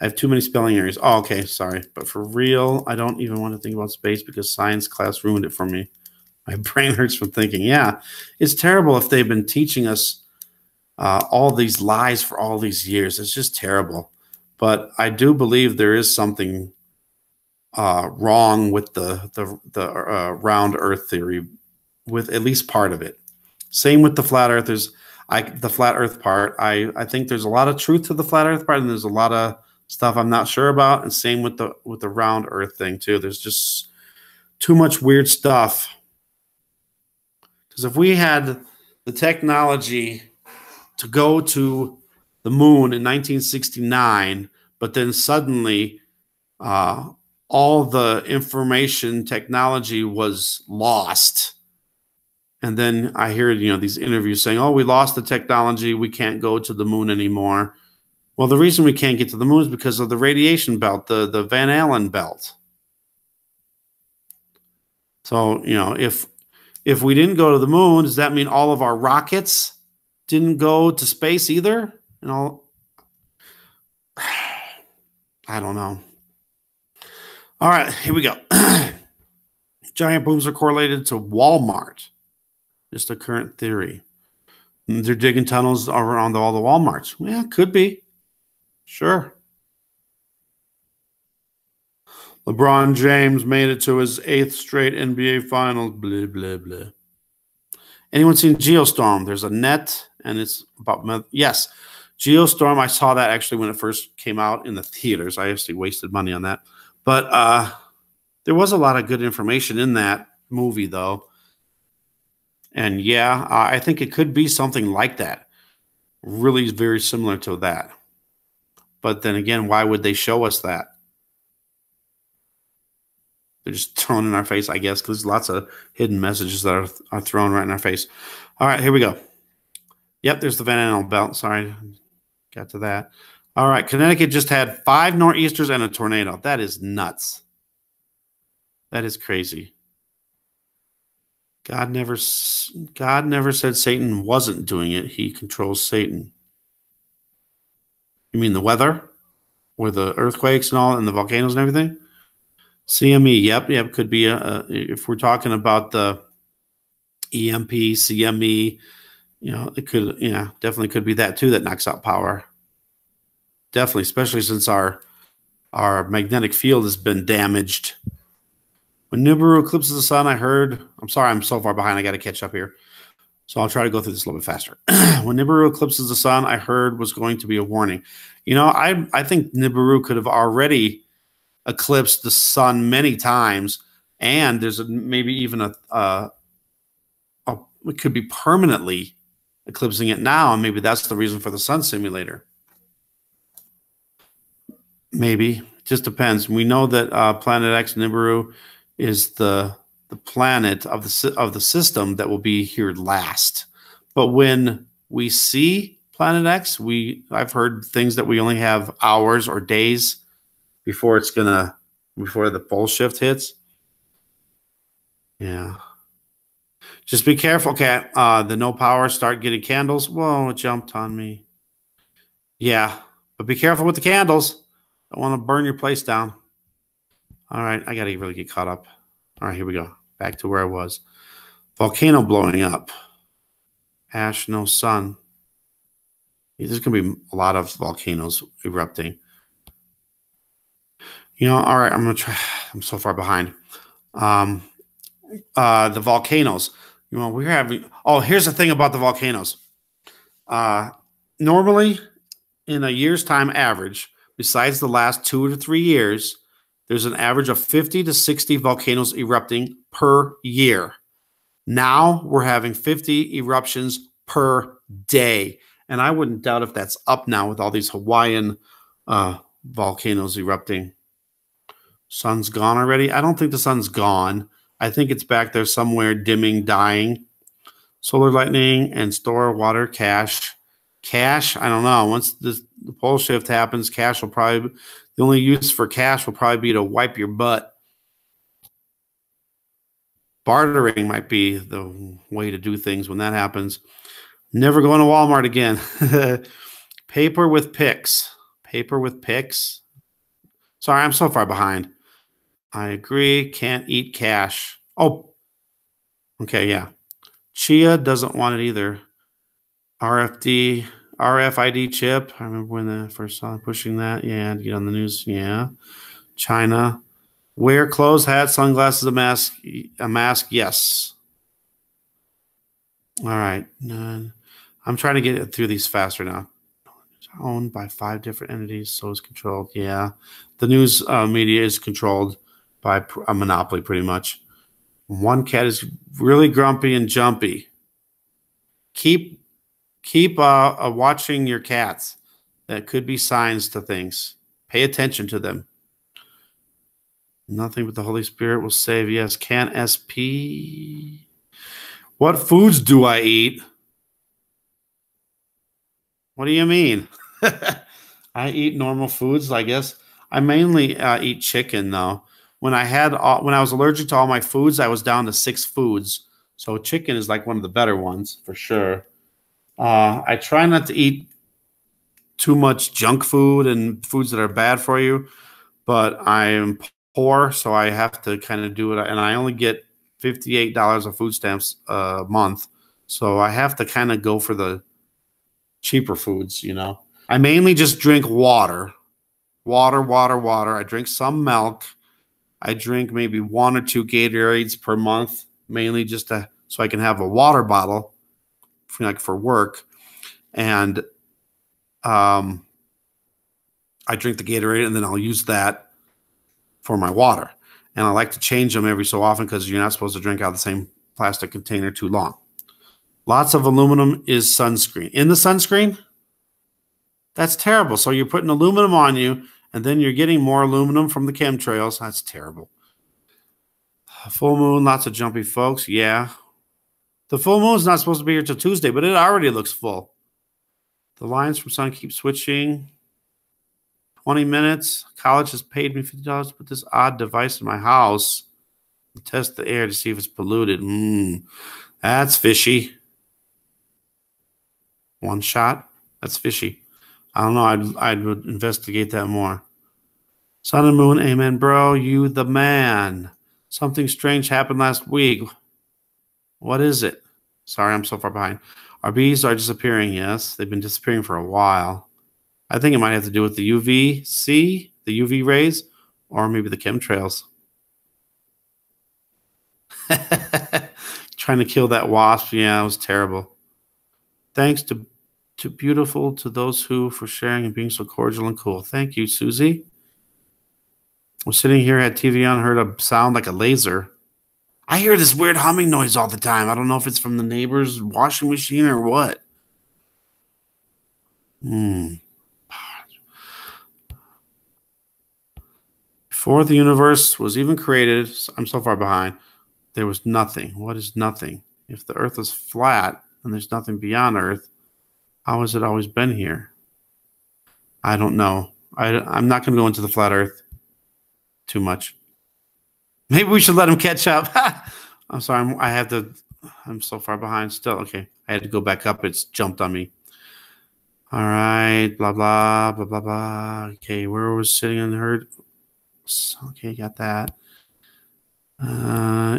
I have too many spelling errors. Oh, okay, sorry. But for real, I don't even want to think about space because science class ruined it for me. My brain hurts from thinking. Yeah, it's terrible if they've been teaching us all these lies for all these years. It's just terrible. But I do believe there is something wrong with the round Earth theory, with at least part of it. Same with the flat Earthers. The flat Earth part. I think there's a lot of truth to the flat Earth part, and there's a lot of stuff I'm not sure about. And same with the round Earth thing too. There's just too much weird stuff. Because if we had the technology to go to the moon in 1969, but then suddenly all the information technology was lost. And then I hear, these interviews saying, oh, we lost the technology. We can't go to the moon anymore. Well, the reason we can't get to the moon is because of the radiation belt, the Van Allen belt. So, if we didn't go to the moon, does that mean all of our rockets didn't go to space either? I don't know. All right, here we go. Giant booms are correlated to Walmart. Just a current theory. They're digging tunnels around all the Walmarts. Yeah, could be. Sure. LeBron James made it to his 8th straight NBA Finals. Blah, blah, blah. Anyone seen Geostorm? There's a net, and it's about... Yes, Geostorm. I saw that actually when it first came out in the theaters. I actually wasted money on that. But there was a lot of good information in that movie, though. And yeah, I think it could be something like that. Really very similar to that. But then again, why would they show us that? They're just thrown in our face, I guess, because there's lots of hidden messages that are thrown right in our face. All right, here we go. Yep, there's the Van Allen belt. Sorry, got to that. All right, Connecticut just had 5 nor'easters and a tornado. That is nuts. That is crazy. God never said Satan wasn't doing it. He controls Satan. You mean the weather? Or the earthquakes and all, and the volcanoes and everything? CME, yep, could be if we're talking about the EMP, CME, it could, definitely could be that too that knocks out power. Definitely, especially since our magnetic field has been damaged. When Nibiru eclipses the sun, I heard, I'm sorry, I'm so far behind, I got to catch up here. So I'll try to go through this a little bit faster. When Nibiru eclipses the sun, I heard was going to be a warning. I think Nibiru could have already eclipsed the sun many times, and there's maybe even it could be permanently eclipsing it now, and maybe that's the reason for the sun simulator. Maybe. It just depends. We know that Planet X Nibiru is the planet of the system that will be here last. But when we see Planet X, I've heard things that we only have hours or days before the pole shift hits. Yeah. Just be careful, Cat. The no power, start getting candles. Whoa, it jumped on me. Yeah, but be careful with the candles. Don't want to burn your place down. All right, I got to really get caught up. All right, here we go. Back to where I was. Volcano blowing up. Ash, no sun. There's going to be a lot of volcanoes erupting. All right, I'm going to try. I'm so far behind. The volcanoes. We're having... Oh, here's the thing about the volcanoes. Normally, in a year's time average, besides the last 2 to 3 years, there's an average of 50 to 60 volcanoes erupting per year. Now we're having 50 eruptions per day. And I wouldn't doubt if that's up now with all these Hawaiian volcanoes erupting. Sun's gone already? I don't think the sun's gone. I think it's back there somewhere, dimming, dying. Solar lightning and store water cache. Cache? I don't know. Once the pole shift happens, cache will probably... The only use for cash will probably be to wipe your butt. Bartering might be the way to do things when that happens. Never going to Walmart again. Paper with pics. Paper with pics. Sorry, I'm so far behind. I agree. Can't eat cash. Oh, okay, yeah. Chia doesn't want it either. RFID chip. I remember when I first saw them pushing that. Yeah, to get on the news. Yeah. China. Wear clothes, hat, sunglasses, a mask. A mask, yes. All right. I'm trying to get through these faster now. It's owned by 5 different entities, so it's controlled. Yeah. The news media is controlled by a monopoly, pretty much. One cat is really grumpy and jumpy. Keep watching your cats. That could be signs to things. Pay attention to them. Nothing but the Holy Spirit will save. Yes. Can SP. What foods do I eat? What do you mean? I eat normal foods, I guess. I mainly eat chicken, though. When I was allergic to all my foods, I was down to 6 foods. So chicken is like one of the better ones for sure. I try not to eat too much junk food and foods that are bad for you, but I am poor, so I have to kind of do it. And I only get $58 of food stamps a month, so I have to kind of go for the cheaper foods, you know. I mainly just drink water. Water. I drink some milk. I drink maybe 1 or 2 Gatorades per month, mainly just so I can have a water bottle for work. And I drink the Gatorade, and then I'll use that for my water. And I like to change them every so often because you're not supposed to drink out of the same plastic container too long. Lots of aluminum is sunscreen. In the sunscreen? That's terrible. So you're putting aluminum on you, and then you're getting more aluminum from the chemtrails. That's terrible. Full moon, lots of jumpy folks. Yeah. The full moon's not supposed to be here till Tuesday, but it already looks full. The lines from sun keep switching. 20 minutes. College has paid me $50 to put this odd device in my house and test the air to see if it's polluted. That's fishy. One shot? That's fishy. I don't know. I'd investigate that more. Sun and moon, amen, bro. You the man. Something strange happened last week. What is it? Sorry, I'm so far behind. Our bees are disappearing, yes. They've been disappearing for a while. I think it might have to do with the UVC, the UV rays, or maybe the chemtrails. Trying to kill that wasp. Yeah, it was terrible. Thanks to beautiful to those who for sharing and being so cordial and cool. Thank you, Susie. I'm sitting here, had TV on, heard a sound like a laser. I hear this weird humming noise all the time. I don't know if it's from the neighbor's washing machine or what. Before the universe was even created, I'm so far behind, there was nothing. What is nothing? If the earth is flat and there's nothing beyond earth, how has it always been here? I don't know. I'm not going to go into the flat earth too much. Maybe we should let him catch up. I'm sorry. I'm so far behind still. Okay. I had to go back up. It's jumped on me. All right. Blah, blah, blah, blah, blah. Okay. Where was sitting on the herd? Okay. Got that.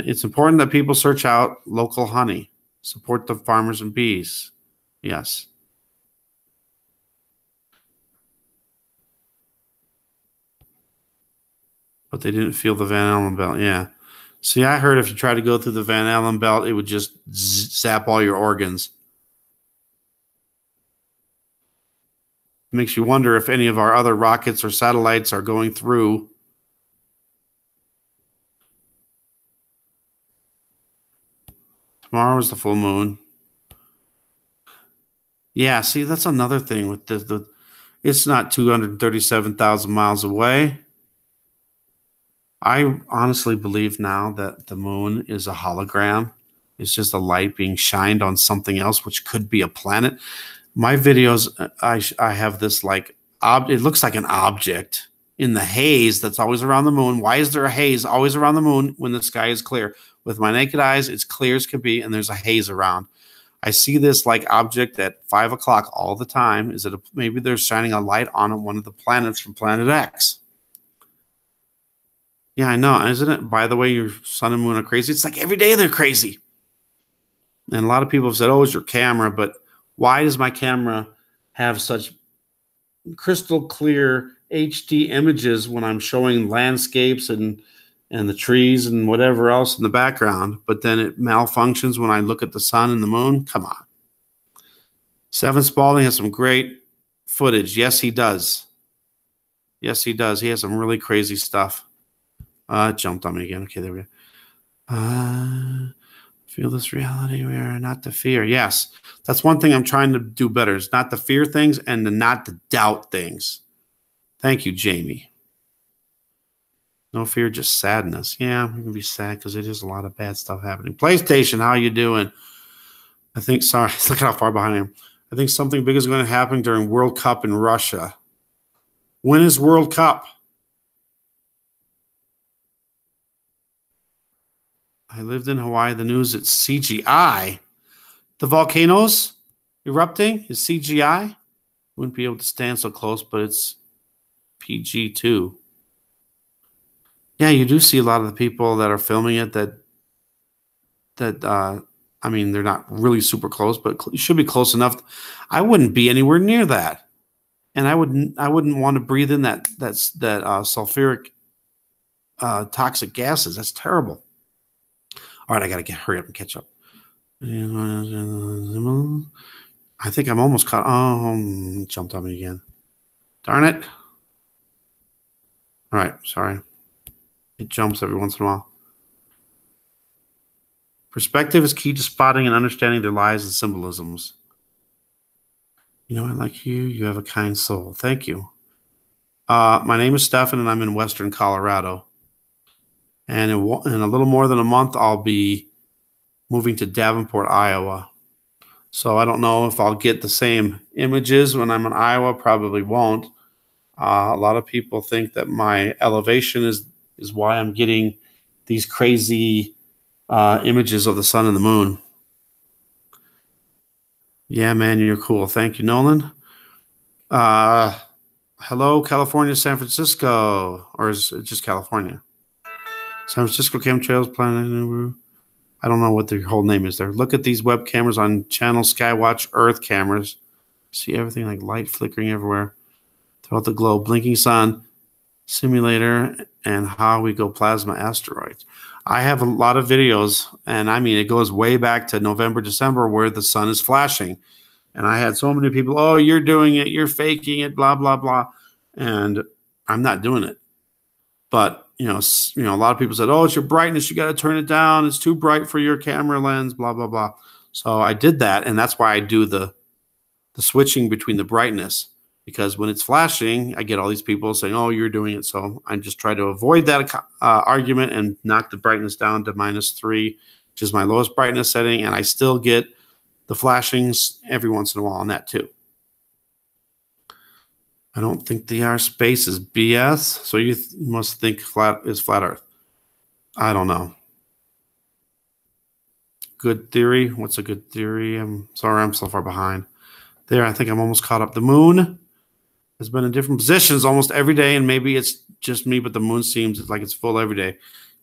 It's important that people search out local honey. Support the farmers and bees. Yes. But they didn't feel the Van Allen belt. Yeah. See, I heard if you try to go through the Van Allen belt, it would just zap all your organs. Makes you wonder if any of our other rockets or satellites are going through. Tomorrow is the full moon. Yeah, see, that's another thing with it's not 237,000 miles away. I honestly believe now that the moon is a hologram. It's just a light being shined on something else, which could be a planet. My videos, I have this like, it looks like an object in the haze that's always around the moon. Why is there a haze always around the moon when the sky is clear? With my naked eyes, it's clear as can be, and there's a haze around. I see this like object at 5 o'clock all the time. Is it maybe they're shining a light on one of the planets from Planet X? Yeah, I know. Isn't it? By the way, your sun and moon are crazy. It's like every day they're crazy. And a lot of people have said, oh, it's your camera. But why does my camera have such crystal clear HD images when I'm showing landscapes and the trees and whatever else in the background? But then it malfunctions when I look at the sun and the moon? Come on. Seven Spalding has some great footage. Yes, he does. Yes, he does. He has some really crazy stuff. It jumped on me again. Okay, there we go. Feel this reality. We are not to fear. Yes, that's one thing I'm trying to do better. Is not to fear things and to not to doubt things. Thank you, Jamie. No fear, just sadness. Yeah, we can be sad because it is a lot of bad stuff happening. PlayStation, how you doing? I think, sorry, look how far behind I am. I think something big is going to happen during World Cup in Russia. When is World Cup? I lived in Hawaii. The news, it's CGI. The volcanoes erupting is CGI. Wouldn't be able to stand so close, but it's PG too. Yeah, you do see a lot of the people that are filming it I mean, they're not really super close, but you should be close enough. I wouldn't be anywhere near that, and I wouldn't want to breathe in that sulfuric toxic gases. That's terrible. All right, I gotta hurry up and catch up. I think I'm almost caught. Oh, jumped on me again. Darn it. All right, sorry. It jumps every once in a while. Perspective is key to spotting and understanding their lies and symbolisms. You know, I like you. You have a kind soul. Thank you. My name is Stefan, and I'm in Western Colorado. And in a little more than a month, I'll be moving to Davenport, Iowa. So I don't know if I'll get the same images when I'm in Iowa. Probably won't. A lot of people think that my elevation is why I'm getting these crazy images of the sun and the moon. Yeah, man, you're cool. Thank you, Nolan. Hello, California, San Francisco. Or is it just California? San Francisco Chemtrails Planet. I don't know what their whole name is there. Look at these web cameras on channel Skywatch Earth cameras. See everything like light flickering everywhere throughout the globe. Blinking sun simulator and how we go plasma asteroids. I have a lot of videos, and I mean, it goes way back to November, December, where the sun is flashing. And I had so many people, oh, you're doing it, you're faking it, blah, blah, blah. And I'm not doing it. But, you know, a lot of people said, oh, it's your brightness, you got to turn it down. It's too bright for your camera lens, blah, blah, blah. So I did that, and that's why I do the switching between the brightness. Because when it's flashing, I get all these people saying, oh, you're doing it. So I just try to avoid that argument and knock the brightness down to -3, which is my lowest brightness setting. And I still get the flashings every once in a while on that too. I don't think the R space is BS. So you must think flat Earth. I don't know. Good theory. What's a good theory? I'm sorry, I'm so far behind. There, I think I'm almost caught up. The moon has been in different positions almost every day, and maybe it's just me, but the moon seems like it's full every day.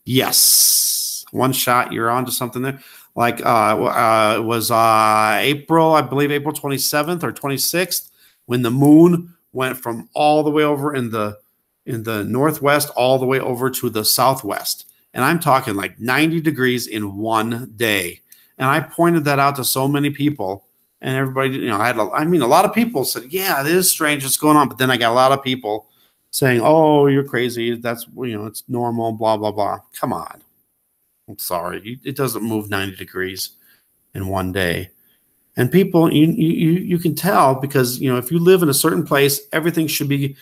Yes. One shot, you're on to something there. Like it was April, I believe April 27th or 26th, when the moon went from all the way over in the northwest all the way over to the southwest. And I'm talking like 90 degrees in one day. And I pointed that out to so many people. And everybody, you know, a lot of people said, yeah, it is strange what's going on. But then I got a lot of people saying, oh, you're crazy. That's, you know, it's normal, blah, blah, blah. Come on. I'm sorry. It doesn't move 90 degrees in one day. And people, you can tell because, you know, if you live in a certain place, everything should be,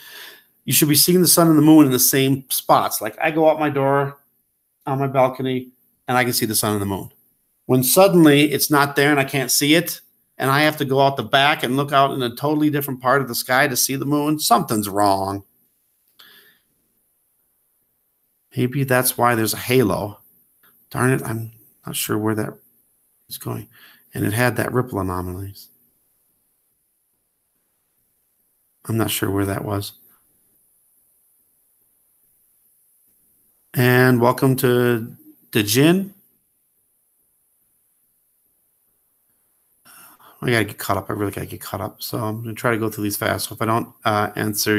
you should be seeing the sun and the moon in the same spots. Like I go out my door on my balcony and I can see the sun and the moon. When suddenly it's not there and I can't see it, and I have to go out the back and look out in a totally different part of the sky to see the moon, something's wrong. Maybe that's why there's a halo. Darn it, I'm not sure where that is going. And it had that ripple anomalies. I'm not sure where that was. And welcome to Dejin. I got to get caught up. I really got to get caught up. So I'm going to try to go through these fast. So if I don't answer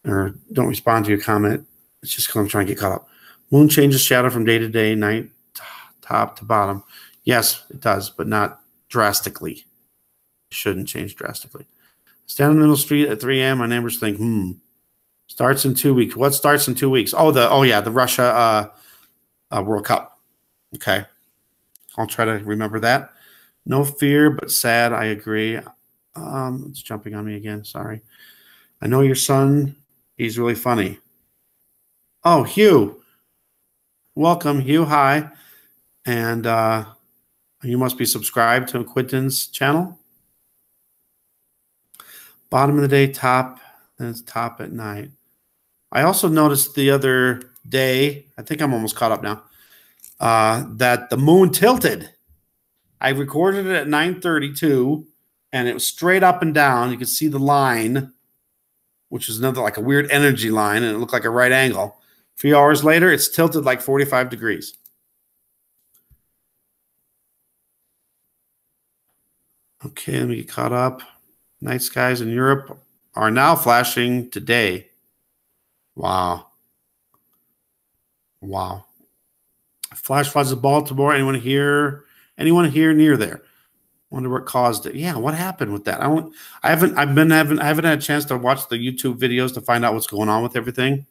or don't respond to your comment, it's just because I'm trying to get caught up. Moon changes shadow from day to day, night, top to bottom. Yes, it does, but not drastically. It shouldn't change drastically. Stand in the middle of the street at 3 a.m. My neighbors think, starts in 2 weeks. What starts in 2 weeks? The Russia World Cup. Okay. I'll try to remember that. No fear, but sad. I agree. It's jumping on me again. Sorry. I know your son. He's really funny. Oh, Hugh. Welcome, Hugh. Hi. And you must be subscribed to Quentin's channel. Bottom of the day, top, and it's top at night. I also noticed the other day, I think I'm almost caught up now, that the moon tilted. I recorded it at 9:32, and it was straight up and down. You could see the line, which is another like a weird energy line, and it looked like a right angle. A few hours later, it's tilted like 45 degrees. Okay, let me get caught up. Night skies in Europe are now flashing today. Wow. Wow. Flash floods of Baltimore. Anyone here near there? Wonder what caused it. Yeah, what happened with that? I haven't had a chance to watch the YouTube videos to find out what's going on with everything.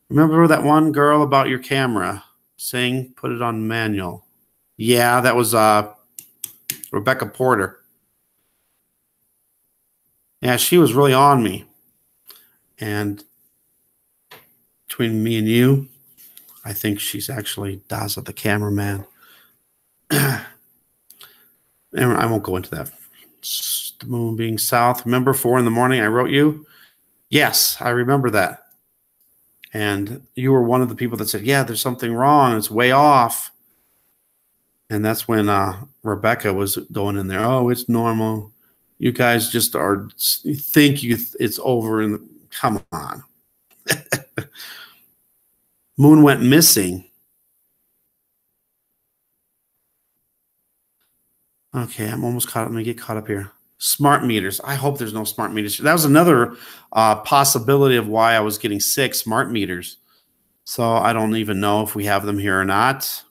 Remember that one girl about your camera saying put it on manual? Yeah, that was Rebecca Porter. Yeah, she was really on me. And between me and you, I think she's actually Daza the cameraman. And I won't go into that. The moon being south. Remember 4 in the morning I wrote you? Yes, I remember that. And you were one of the people that said, yeah, there's something wrong. It's way off. And that's when Rebecca was going in there. Oh, it's normal. You guys just think it's over. And come on. Moon went missing. Okay, I'm almost caught up. Let me get caught up here. Smart meters. I hope there's no smart meters. That was another possibility of why I was getting sick, smart meters. So I don't even know if we have them here or not.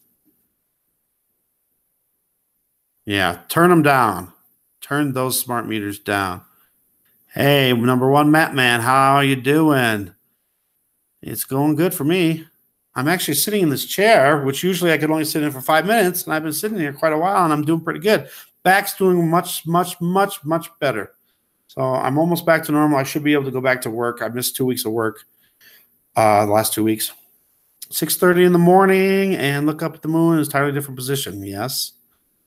Yeah, turn them down. Turn those smart meters down. Hey, number one Matt Man, how are you doing? It's going good for me. I'm actually sitting in this chair, which usually I could only sit in for 5 minutes, and I've been sitting here quite a while, and I'm doing pretty good. Back's doing much, much, much, much better. So I'm almost back to normal. I should be able to go back to work. I missed 2 weeks of work the last 2 weeks. 6:30 in the morning, and look up at the moon. It's a entirely different position. Yes.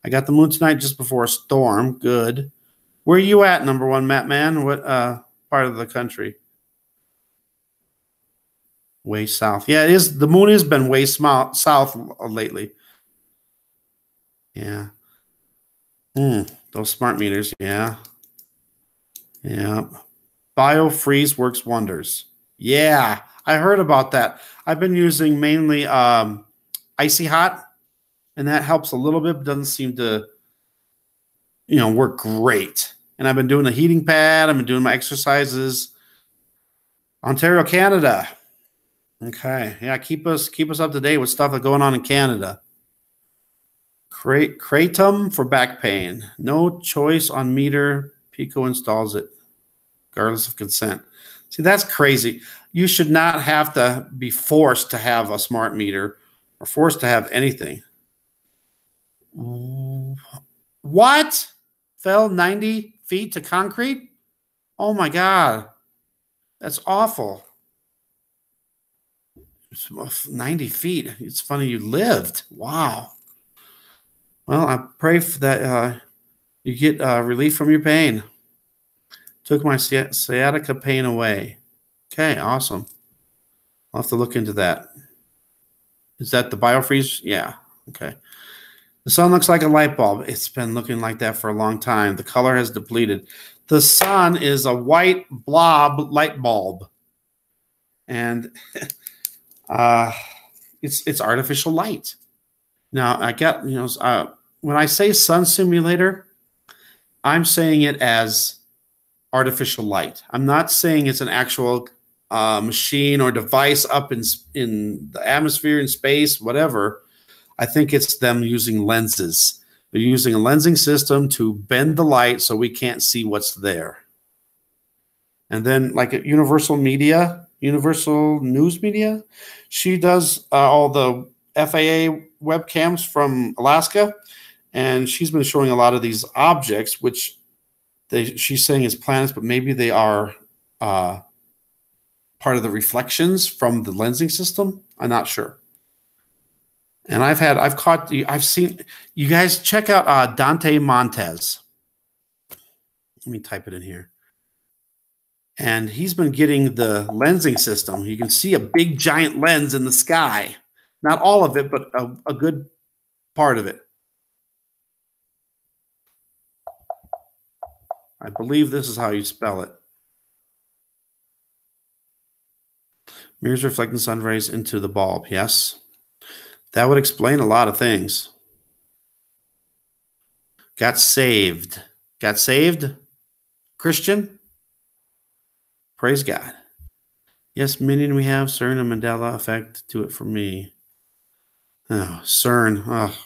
I got the moon tonight just before a storm. Good. Where are you at, number one Matt Man? What part of the country? Way south. Yeah, it is. The moon has been way south lately. Yeah. Those smart meters. Yeah. Yeah. BioFreeze works wonders. Yeah, I heard about that. I've been using mainly Icy Hot, and that helps a little bit, but doesn't seem to, work great. And I've been doing the heating pad. I've been doing my exercises. Ontario, Canada. Okay. Yeah, keep us up to date with stuff that's going on in Canada. Kratom for back pain. No choice on meter. Pico installs it, regardless of consent. See, that's crazy. You should not have to be forced to have a smart meter or forced to have anything. What? Fell 90 feet to concrete? Oh, my God. That's awful. 90 feet. It's funny you lived. Wow. Well, I pray for that you get relief from your pain. Took my sciatica pain away. Okay, awesome. I'll have to look into that. Is that the BioFreeze? Yeah, okay. The sun looks like a light bulb. It's been looking like that for a long time. The color has depleted. The sun is a white blob light bulb. And it's artificial light. Now, I got, when I say sun simulator, I'm saying it as artificial light. I'm not saying it's an actual machine or device up in the atmosphere, in space, whatever. I think it's them using lenses. They're using a lensing system to bend the light so we can't see what's there. And then like at Universal News Media, she does all the FAA webcams from Alaska, and she's been showing a lot of these objects, which she's saying is planets, but maybe they are part of the reflections from the lensing system. I'm not sure. And I've seen, you guys check out Dante Montez. Let me type it in here. And he's been getting the lensing system. You can see a big giant lens in the sky. Not all of it, but a good part of it. I believe this is how you spell it. Mirrors reflecting sun rays into the bulb. Yes. That would explain a lot of things. Got saved. Got saved? Christian? Praise God. Yes, minion we have. CERN and Mandela effect. Do it for me. Oh, CERN. Oh,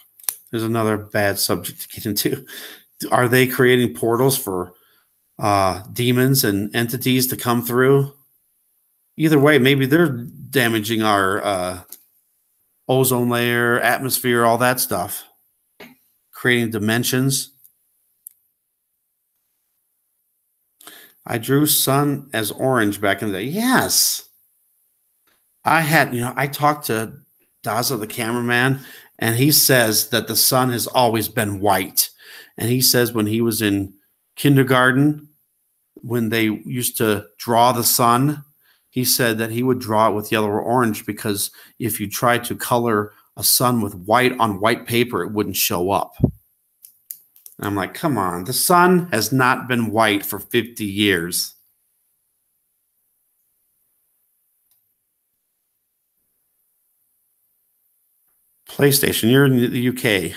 there's another bad subject to get into. Are they creating portals for demons and entities to come through? Either way, maybe they're damaging our ozone layer, atmosphere, all that stuff. Creating dimensions. I drew sun as orange back in the day. Yes. I talked to Daza, the cameraman, and he says that the sun has always been white. And he says when he was in kindergarten, when they used to draw the sun, he said that he would draw it with yellow or orange because if you tried to color a sun with white on white paper, it wouldn't show up. And I'm like, come on, the sun has not been white for 50 years. PlayStation, you're in the UK.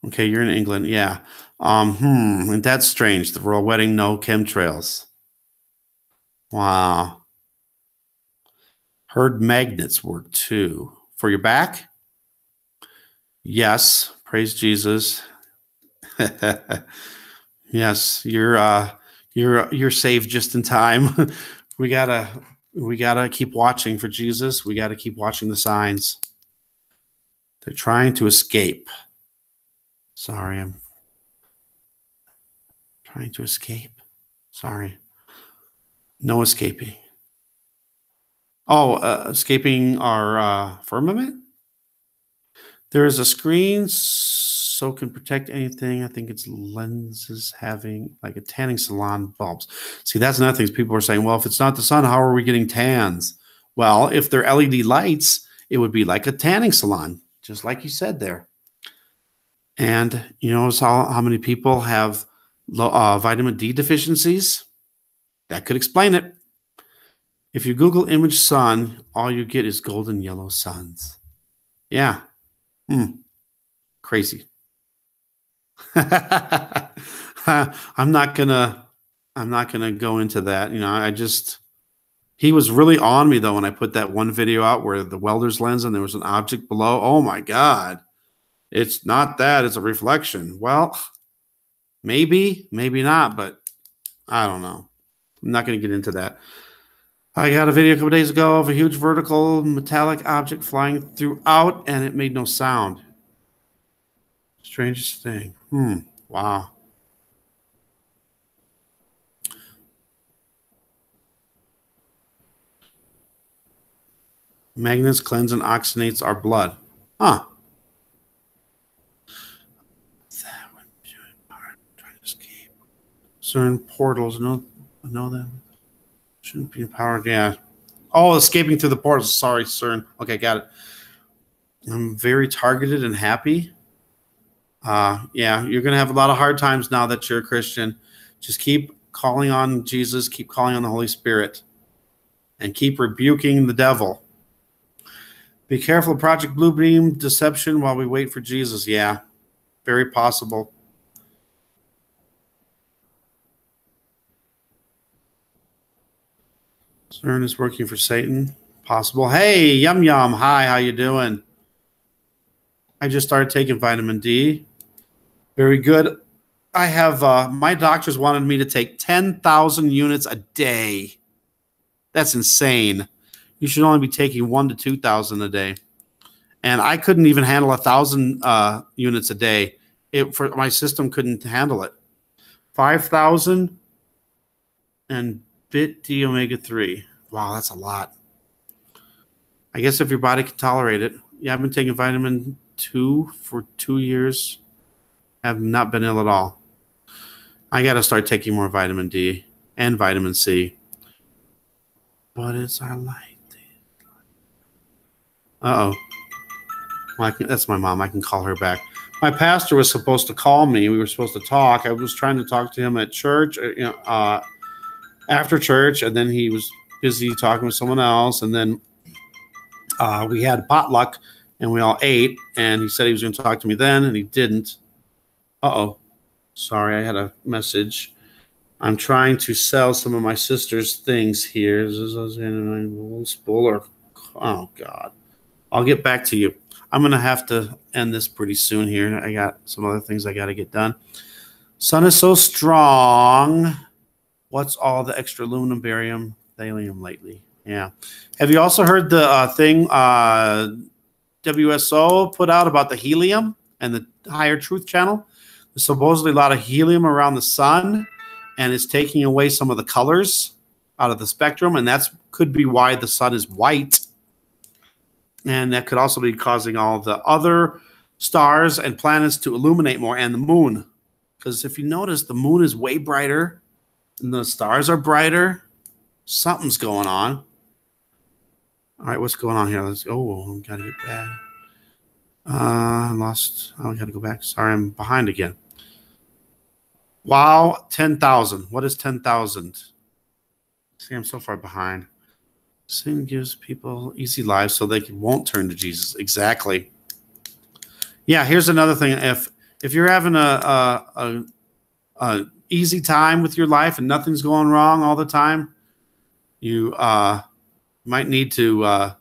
Okay, you're in England, yeah. And that's strange. The royal wedding, no chemtrails. Wow. Heard magnets work too. For your back? Yes. Praise Jesus. Yes, you're saved just in time. we gotta keep watching for Jesus. We gotta keep watching the signs. They're trying to escape. Sorry, I'm trying to escape. Sorry. No escaping. Oh, escaping our firmament? There is a screen so can protect anything. I think it's lenses having like a tanning salon bulbs. See, that's another thing. People are saying, well, if it's not the sun, how are we getting tans? Well, if they're LED lights, it would be like a tanning salon, just like you said there. And you notice how many people have vitamin D deficiencies? That could explain it. If you Google image sun, all you get is golden yellow suns. Yeah. Crazy. I'm not gonna go into that. You know, he was really on me though when I put that one video out where the welder's lens and there was an object below. Oh my God. It's not that, it's a reflection. Well, maybe not, but I don't know. I'm not going to get into that. I got a video a couple days ago of a huge vertical metallic object flying throughout, and it made no sound. Strangest thing. Wow. Magnets cleanse and oxygenates our blood. Huh. That would be hard. Trying to escape. Certain portals. No, that shouldn't be empowered. Yeah. Oh, escaping through the portals. Sorry, CERN. Okay, got it. I'm very targeted and happy. Yeah, you're going to have a lot of hard times now that you're a Christian. Just keep calling on Jesus, keep calling on the Holy Spirit, and keep rebuking the devil. Be careful of Project Bluebeam deception while we wait for Jesus. Yeah, very possible. CERN is working for Satan. Possible. Hey, Yum Yum. Hi, how you doing? I just started taking vitamin D. Very good. I have, my doctors wanted me to take 10,000 units a day. That's insane. You should only be taking 1,000 to 2,000 a day. And I couldn't even handle 1,000 units a day. My system couldn't handle it. 5,000 and bit D omega 3. Wow, that's a lot. I guess if your body can tolerate it. Yeah, I've been taking vitamin 2 for 2 years. Have not been ill at all. I got to start taking more vitamin D and vitamin C. What is our light? Uh-oh. Well, that's my mom. I can call her back. My pastor was supposed to call me. We were supposed to talk. I was trying to talk to him at church, after church, and then he was busy talking with someone else. And then we had potluck, and we all ate. And he said he was going to talk to me then, and he didn't. Uh-oh. Sorry, I had a message. I'm trying to sell some of my sister's things here. Oh, God. I'll get back to you. I'm going to have to end this pretty soon here. I got some other things I got to get done. Sun is so strong. What's all the extra aluminum, barium, thallium lately? Yeah. Have you also heard the thing WSO put out about the helium and the Higher Truth Channel? There's supposedly a lot of helium around the sun, and it's taking away some of the colors out of the spectrum, and that could be why the sun is white. And that could also be causing all the other stars and planets to illuminate more, and the moon. Because if you notice, the moon is way brighter and the stars are brighter. Something's going on. All right, what's going on here? Let's go. I gotta get back. I gotta go back. Sorry, I'm behind again. Wow, 10,000. What is 10,000? See, I'm so far behind. Sin gives people easy lives so they won't turn to Jesus. Exactly. Yeah, here's another thing. If you're having a easy time with your life and nothing's going wrong all the time, you might need to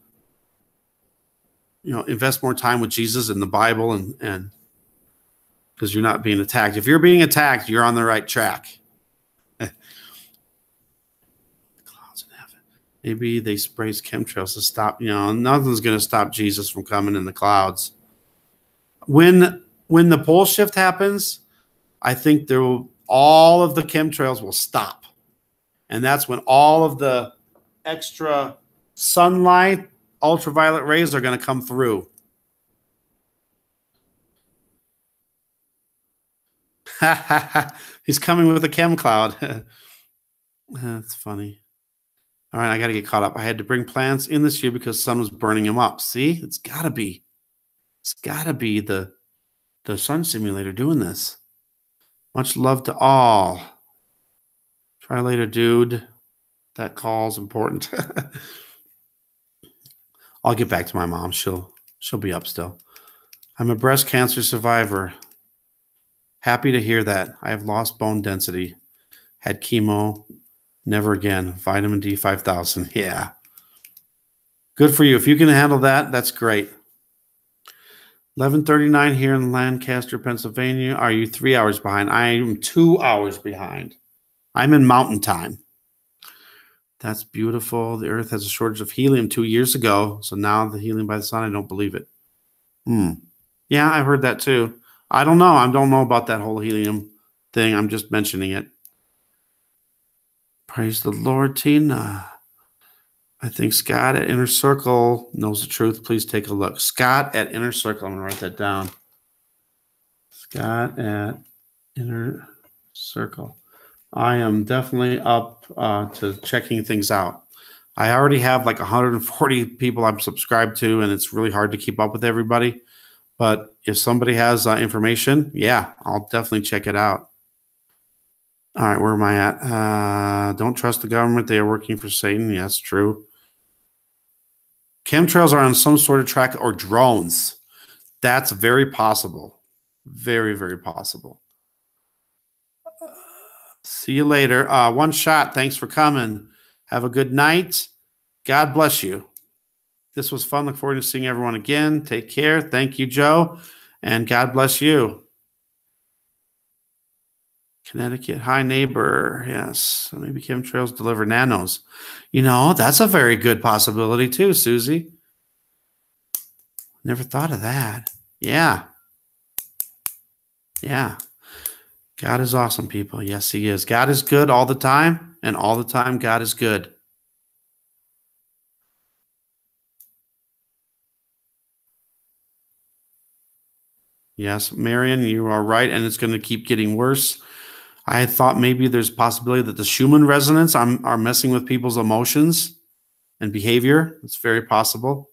invest more time with Jesus and the Bible, and because you're not being attacked. If you're being attacked, you're on the right track. Maybe they sprays chemtrails to stop, nothing's going to stop Jesus from coming in the clouds. When the pole shift happens, I think all of the chemtrails will stop. And that's when all of the extra sunlight, ultraviolet rays are going to come through. He's coming with a chem cloud. That's funny. All right, I got to get caught up. I had to bring plants in this year because the sun was burning them up. See, it's got to be the sun simulator doing this. Much love to all. Try later, dude. That call's important. I'll get back to my mom. She'll be up still. I'm a breast cancer survivor. Happy to hear that. I have lost bone density. Had chemo. Never again. Vitamin D 5,000. Yeah. Good for you. If you can handle that, that's great. 11:39 here in Lancaster, Pennsylvania. Are you 3 hours behind? I am 2 hours behind. I'm in mountain time. That's beautiful. The Earth has a shortage of helium 2 years ago. So now the helium by the sun, I don't believe it. Yeah, I heard that too. I don't know. I don't know about that whole helium thing. I'm just mentioning it. Praise the Lord, Tina. I think Scott at Inner Circle knows the truth. Please take a look. Scott at Inner Circle. I'm going to write that down. Scott at Inner Circle. I am definitely up to checking things out. I already have like 140 people I'm subscribed to, and it's really hard to keep up with everybody. But if somebody has information, yeah, I'll definitely check it out. All right, where am I at? Don't trust the government. They are working for Satan. Yes, true. Chemtrails are on some sort of track, or drones. That's very possible. Very, very possible. See you later. One shot. Thanks for coming. Have a good night. God bless you. This was fun. Look forward to seeing everyone again. Take care. Thank you, Joe. And God bless you. Connecticut. Hi, neighbor. Yes. Maybe chemtrails deliver nanos. That's a very good possibility too, Susie. Never thought of that. Yeah. Yeah. God is awesome, people. Yes, he is. God is good all the time, and all the time God is good. Yes, Marion, you are right, and it's going to keep getting worse. I thought maybe there's a possibility that the Schumann resonance are messing with people's emotions and behavior. It's very possible.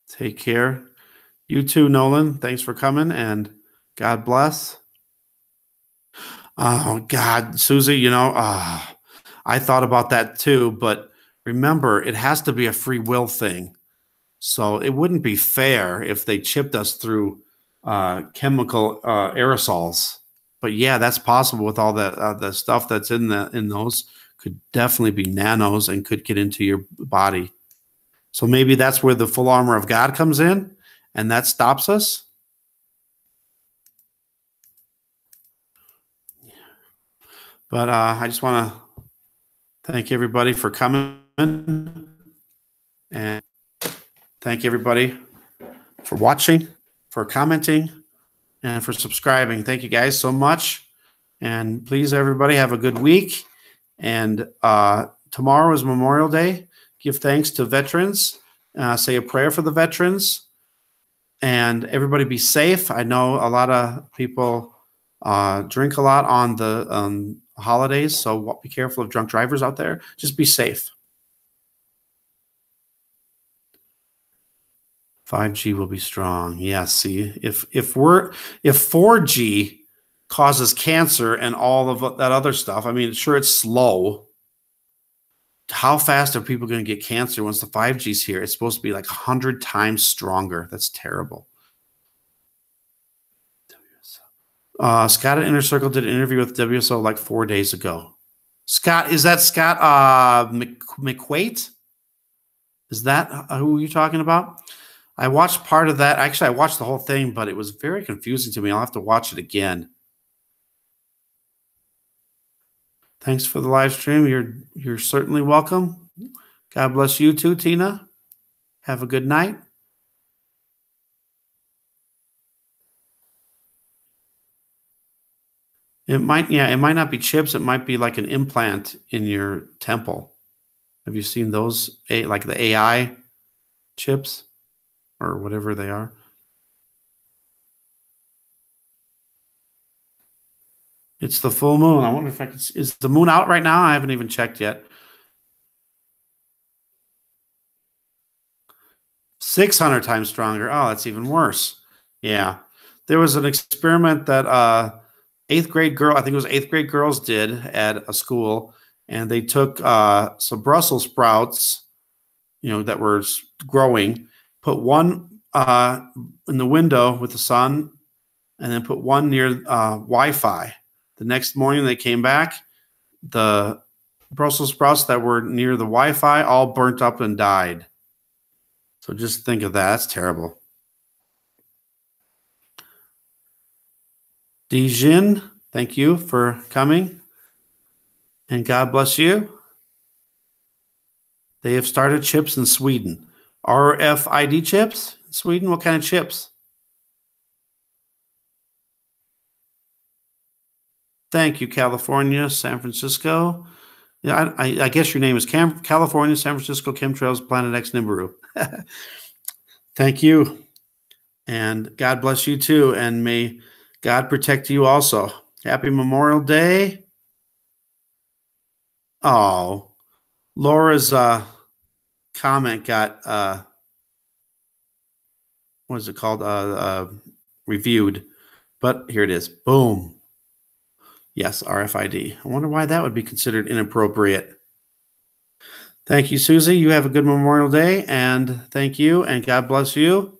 Take care. You too, Nolan. Thanks for coming, and God bless. Oh, God, Susie, I thought about that too, but remember, it has to be a free will thing. So it wouldn't be fair if they chipped us through chemical aerosols. But yeah, that's possible with all that the stuff that's in those could definitely be nanos and could get into your body. So maybe that's where the full armor of God comes in, and that stops us. But I just want to thank everybody for coming, and thank everybody for watching, for commenting, and for subscribing. Thank you guys so much. And please, everybody, have a good week. And tomorrow is Memorial Day. Give thanks to veterans. Say a prayer for the veterans. And everybody be safe. I know a lot of people drink a lot on the holidays, so be careful of drunk drivers out there. Just be safe. 5G will be strong. Yeah, see, if 4G causes cancer and all of that other stuff, I mean, sure, it's slow. How fast are people going to get cancer once the 5G's here? It's supposed to be like 100 times stronger. That's terrible. Scott at Inner Circle did an interview with WSO like 4 days ago. Scott, is that Scott McQuaid? Is that who you're talking about? I watched part of that. Actually, I watched the whole thing, but it was very confusing to me. I'll have to watch it again. Thanks for the live stream. You're certainly welcome. God bless you too, Tina. Have a good night. It might not be chips. It might be like an implant in your temple. Have you seen those, like the AI chips or whatever they are? It's the full moon. I wonder if is the moon out right now? I haven't even checked yet. 600 times stronger. Oh, that's even worse. Yeah. There was an experiment that 8th grade girl, I think it was 8th grade girls did at a school, and they took some Brussels sprouts, that were growing, put one in the window with the sun, and then put one near Wi-Fi. The next morning they came back, the Brussels sprouts that were near the Wi-Fi all burnt up and died. So just think of that. That's terrible. Dijin, thank you for coming. And God bless you. They have started chips in Sweden. RFID chips? Sweden? What kind of chips? Thank you, California, San Francisco. Yeah, I guess your name is California, San Francisco, Chemtrails, Planet X, Nibiru. Thank you. And God bless you too. And may God protect you also. Happy Memorial Day. Oh, Laura's comment got, what is it called? Reviewed. But here it is. Boom. Yes, RFID. I wonder why that would be considered inappropriate. Thank you, Susie. You have a good Memorial Day, and thank you, and God bless you.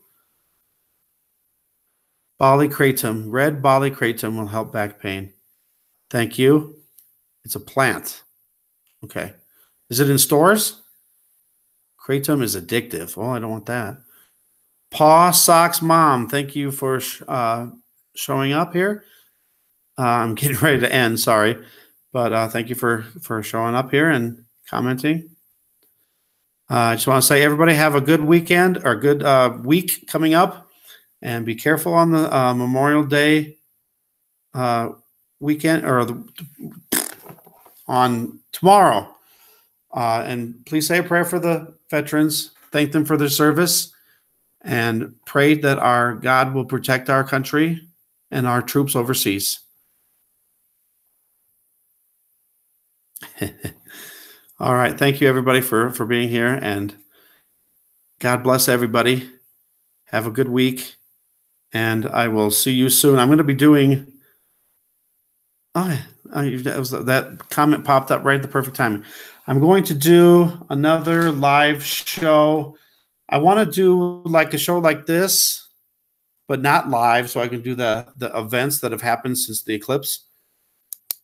Bali kratom. Red Bali kratom will help back pain. Thank you. It's a plant. Okay. Is it in stores? Kratom is addictive. Oh, I don't want that. Paw Socks Mom, thank you for showing up here. I'm getting ready to end, sorry. But thank you for showing up here and commenting. I just want to say, everybody have a good weekend or good week coming up. And be careful on the Memorial Day weekend or on tomorrow. And please say a prayer for the veterans. Thank them for their service, and pray that our God will protect our country and our troops overseas. All right. Thank you, everybody, for being here, and God bless everybody. Have a good week, and I will see you soon. I'm going to be doing. That comment popped up right at the perfect time. I'm going to do another live show. I want to do like a show like this, but not live, so I can do the events that have happened since the eclipse.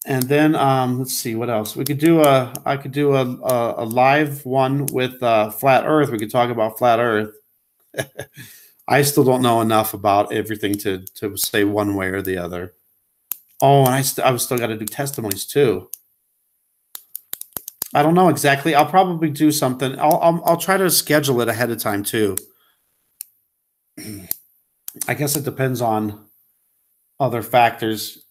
And then let's see what else we could do. I could do a live one with Flat Earth. We could talk about Flat Earth. I still don't know enough about everything to say one way or the other. Oh, and I've still got to do testimonies too. I don't know exactly. I'll probably do something. I'll try to schedule it ahead of time too. I guess it depends on other factors,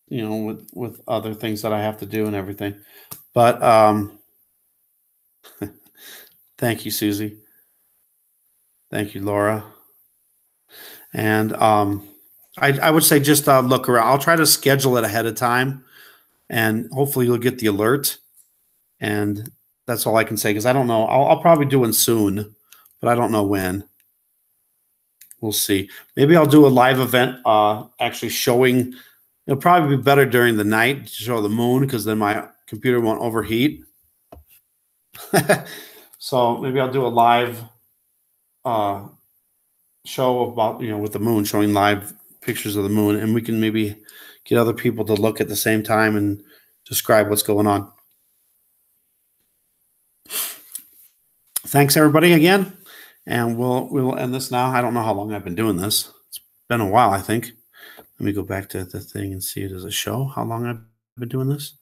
you know, with other things that I have to do and everything. But thank you, Susie. Thank you, Laura. And I would say just look around. I'll try to schedule it ahead of time, and hopefully you'll get the alert. And that's all I can say, because I don't know. I'll probably do one soon, but I don't know when. We'll see. Maybe I'll do a live event actually showing. It'll probably be better during the night to show the moon, because then my computer won't overheat. So maybe I'll do a live show about, with the moon, showing live pictures of the moon, and we can maybe get other people to look at the same time and describe what's going on. Thanks everybody again, and we'll end this now. I don't know how long I've been doing this. It's been a while, I think. Let me go back to the thing and see it as a show how long I've been doing this.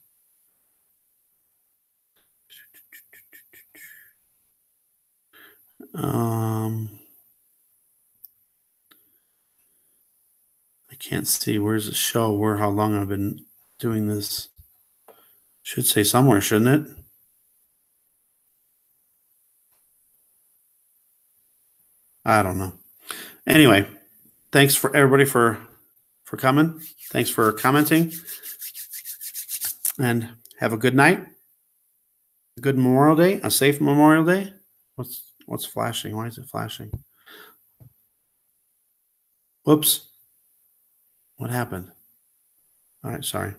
I can't see. Where's the show? How long I've been doing this? Should say somewhere, shouldn't it? I don't know. Anyway, thanks for everybody for coming. Thanks for commenting, and have a good night. A good Memorial Day. A safe Memorial Day. What's flashing? Why is it flashing? Whoops. What happened? All right, sorry.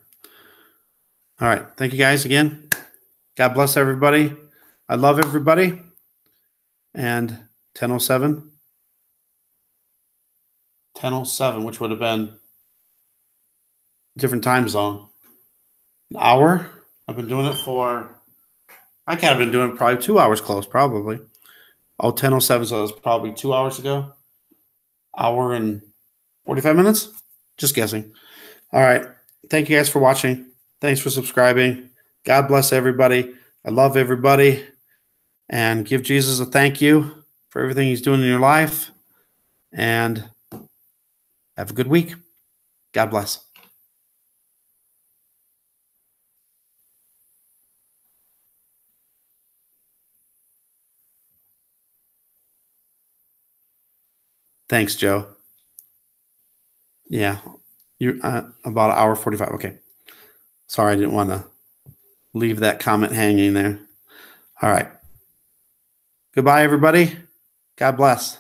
All right, thank you guys again. God bless everybody. I love everybody. And 10:07, which would have been different time zone. An hour. I've been doing it for, I can't have been doing it probably 2 hours close, probably. Oh, 10:07, so it was probably 2 hours ago. Hour and 45 minutes? Just guessing. All right. Thank you guys for watching. Thanks for subscribing. God bless everybody. I love everybody. And give Jesus a thank you for everything he's doing in your life. And have a good week. God bless. Thanks, Joe. Yeah, you're about an hour 45. Okay. Sorry, I didn't want to leave that comment hanging there. All right. Goodbye, everybody. God bless.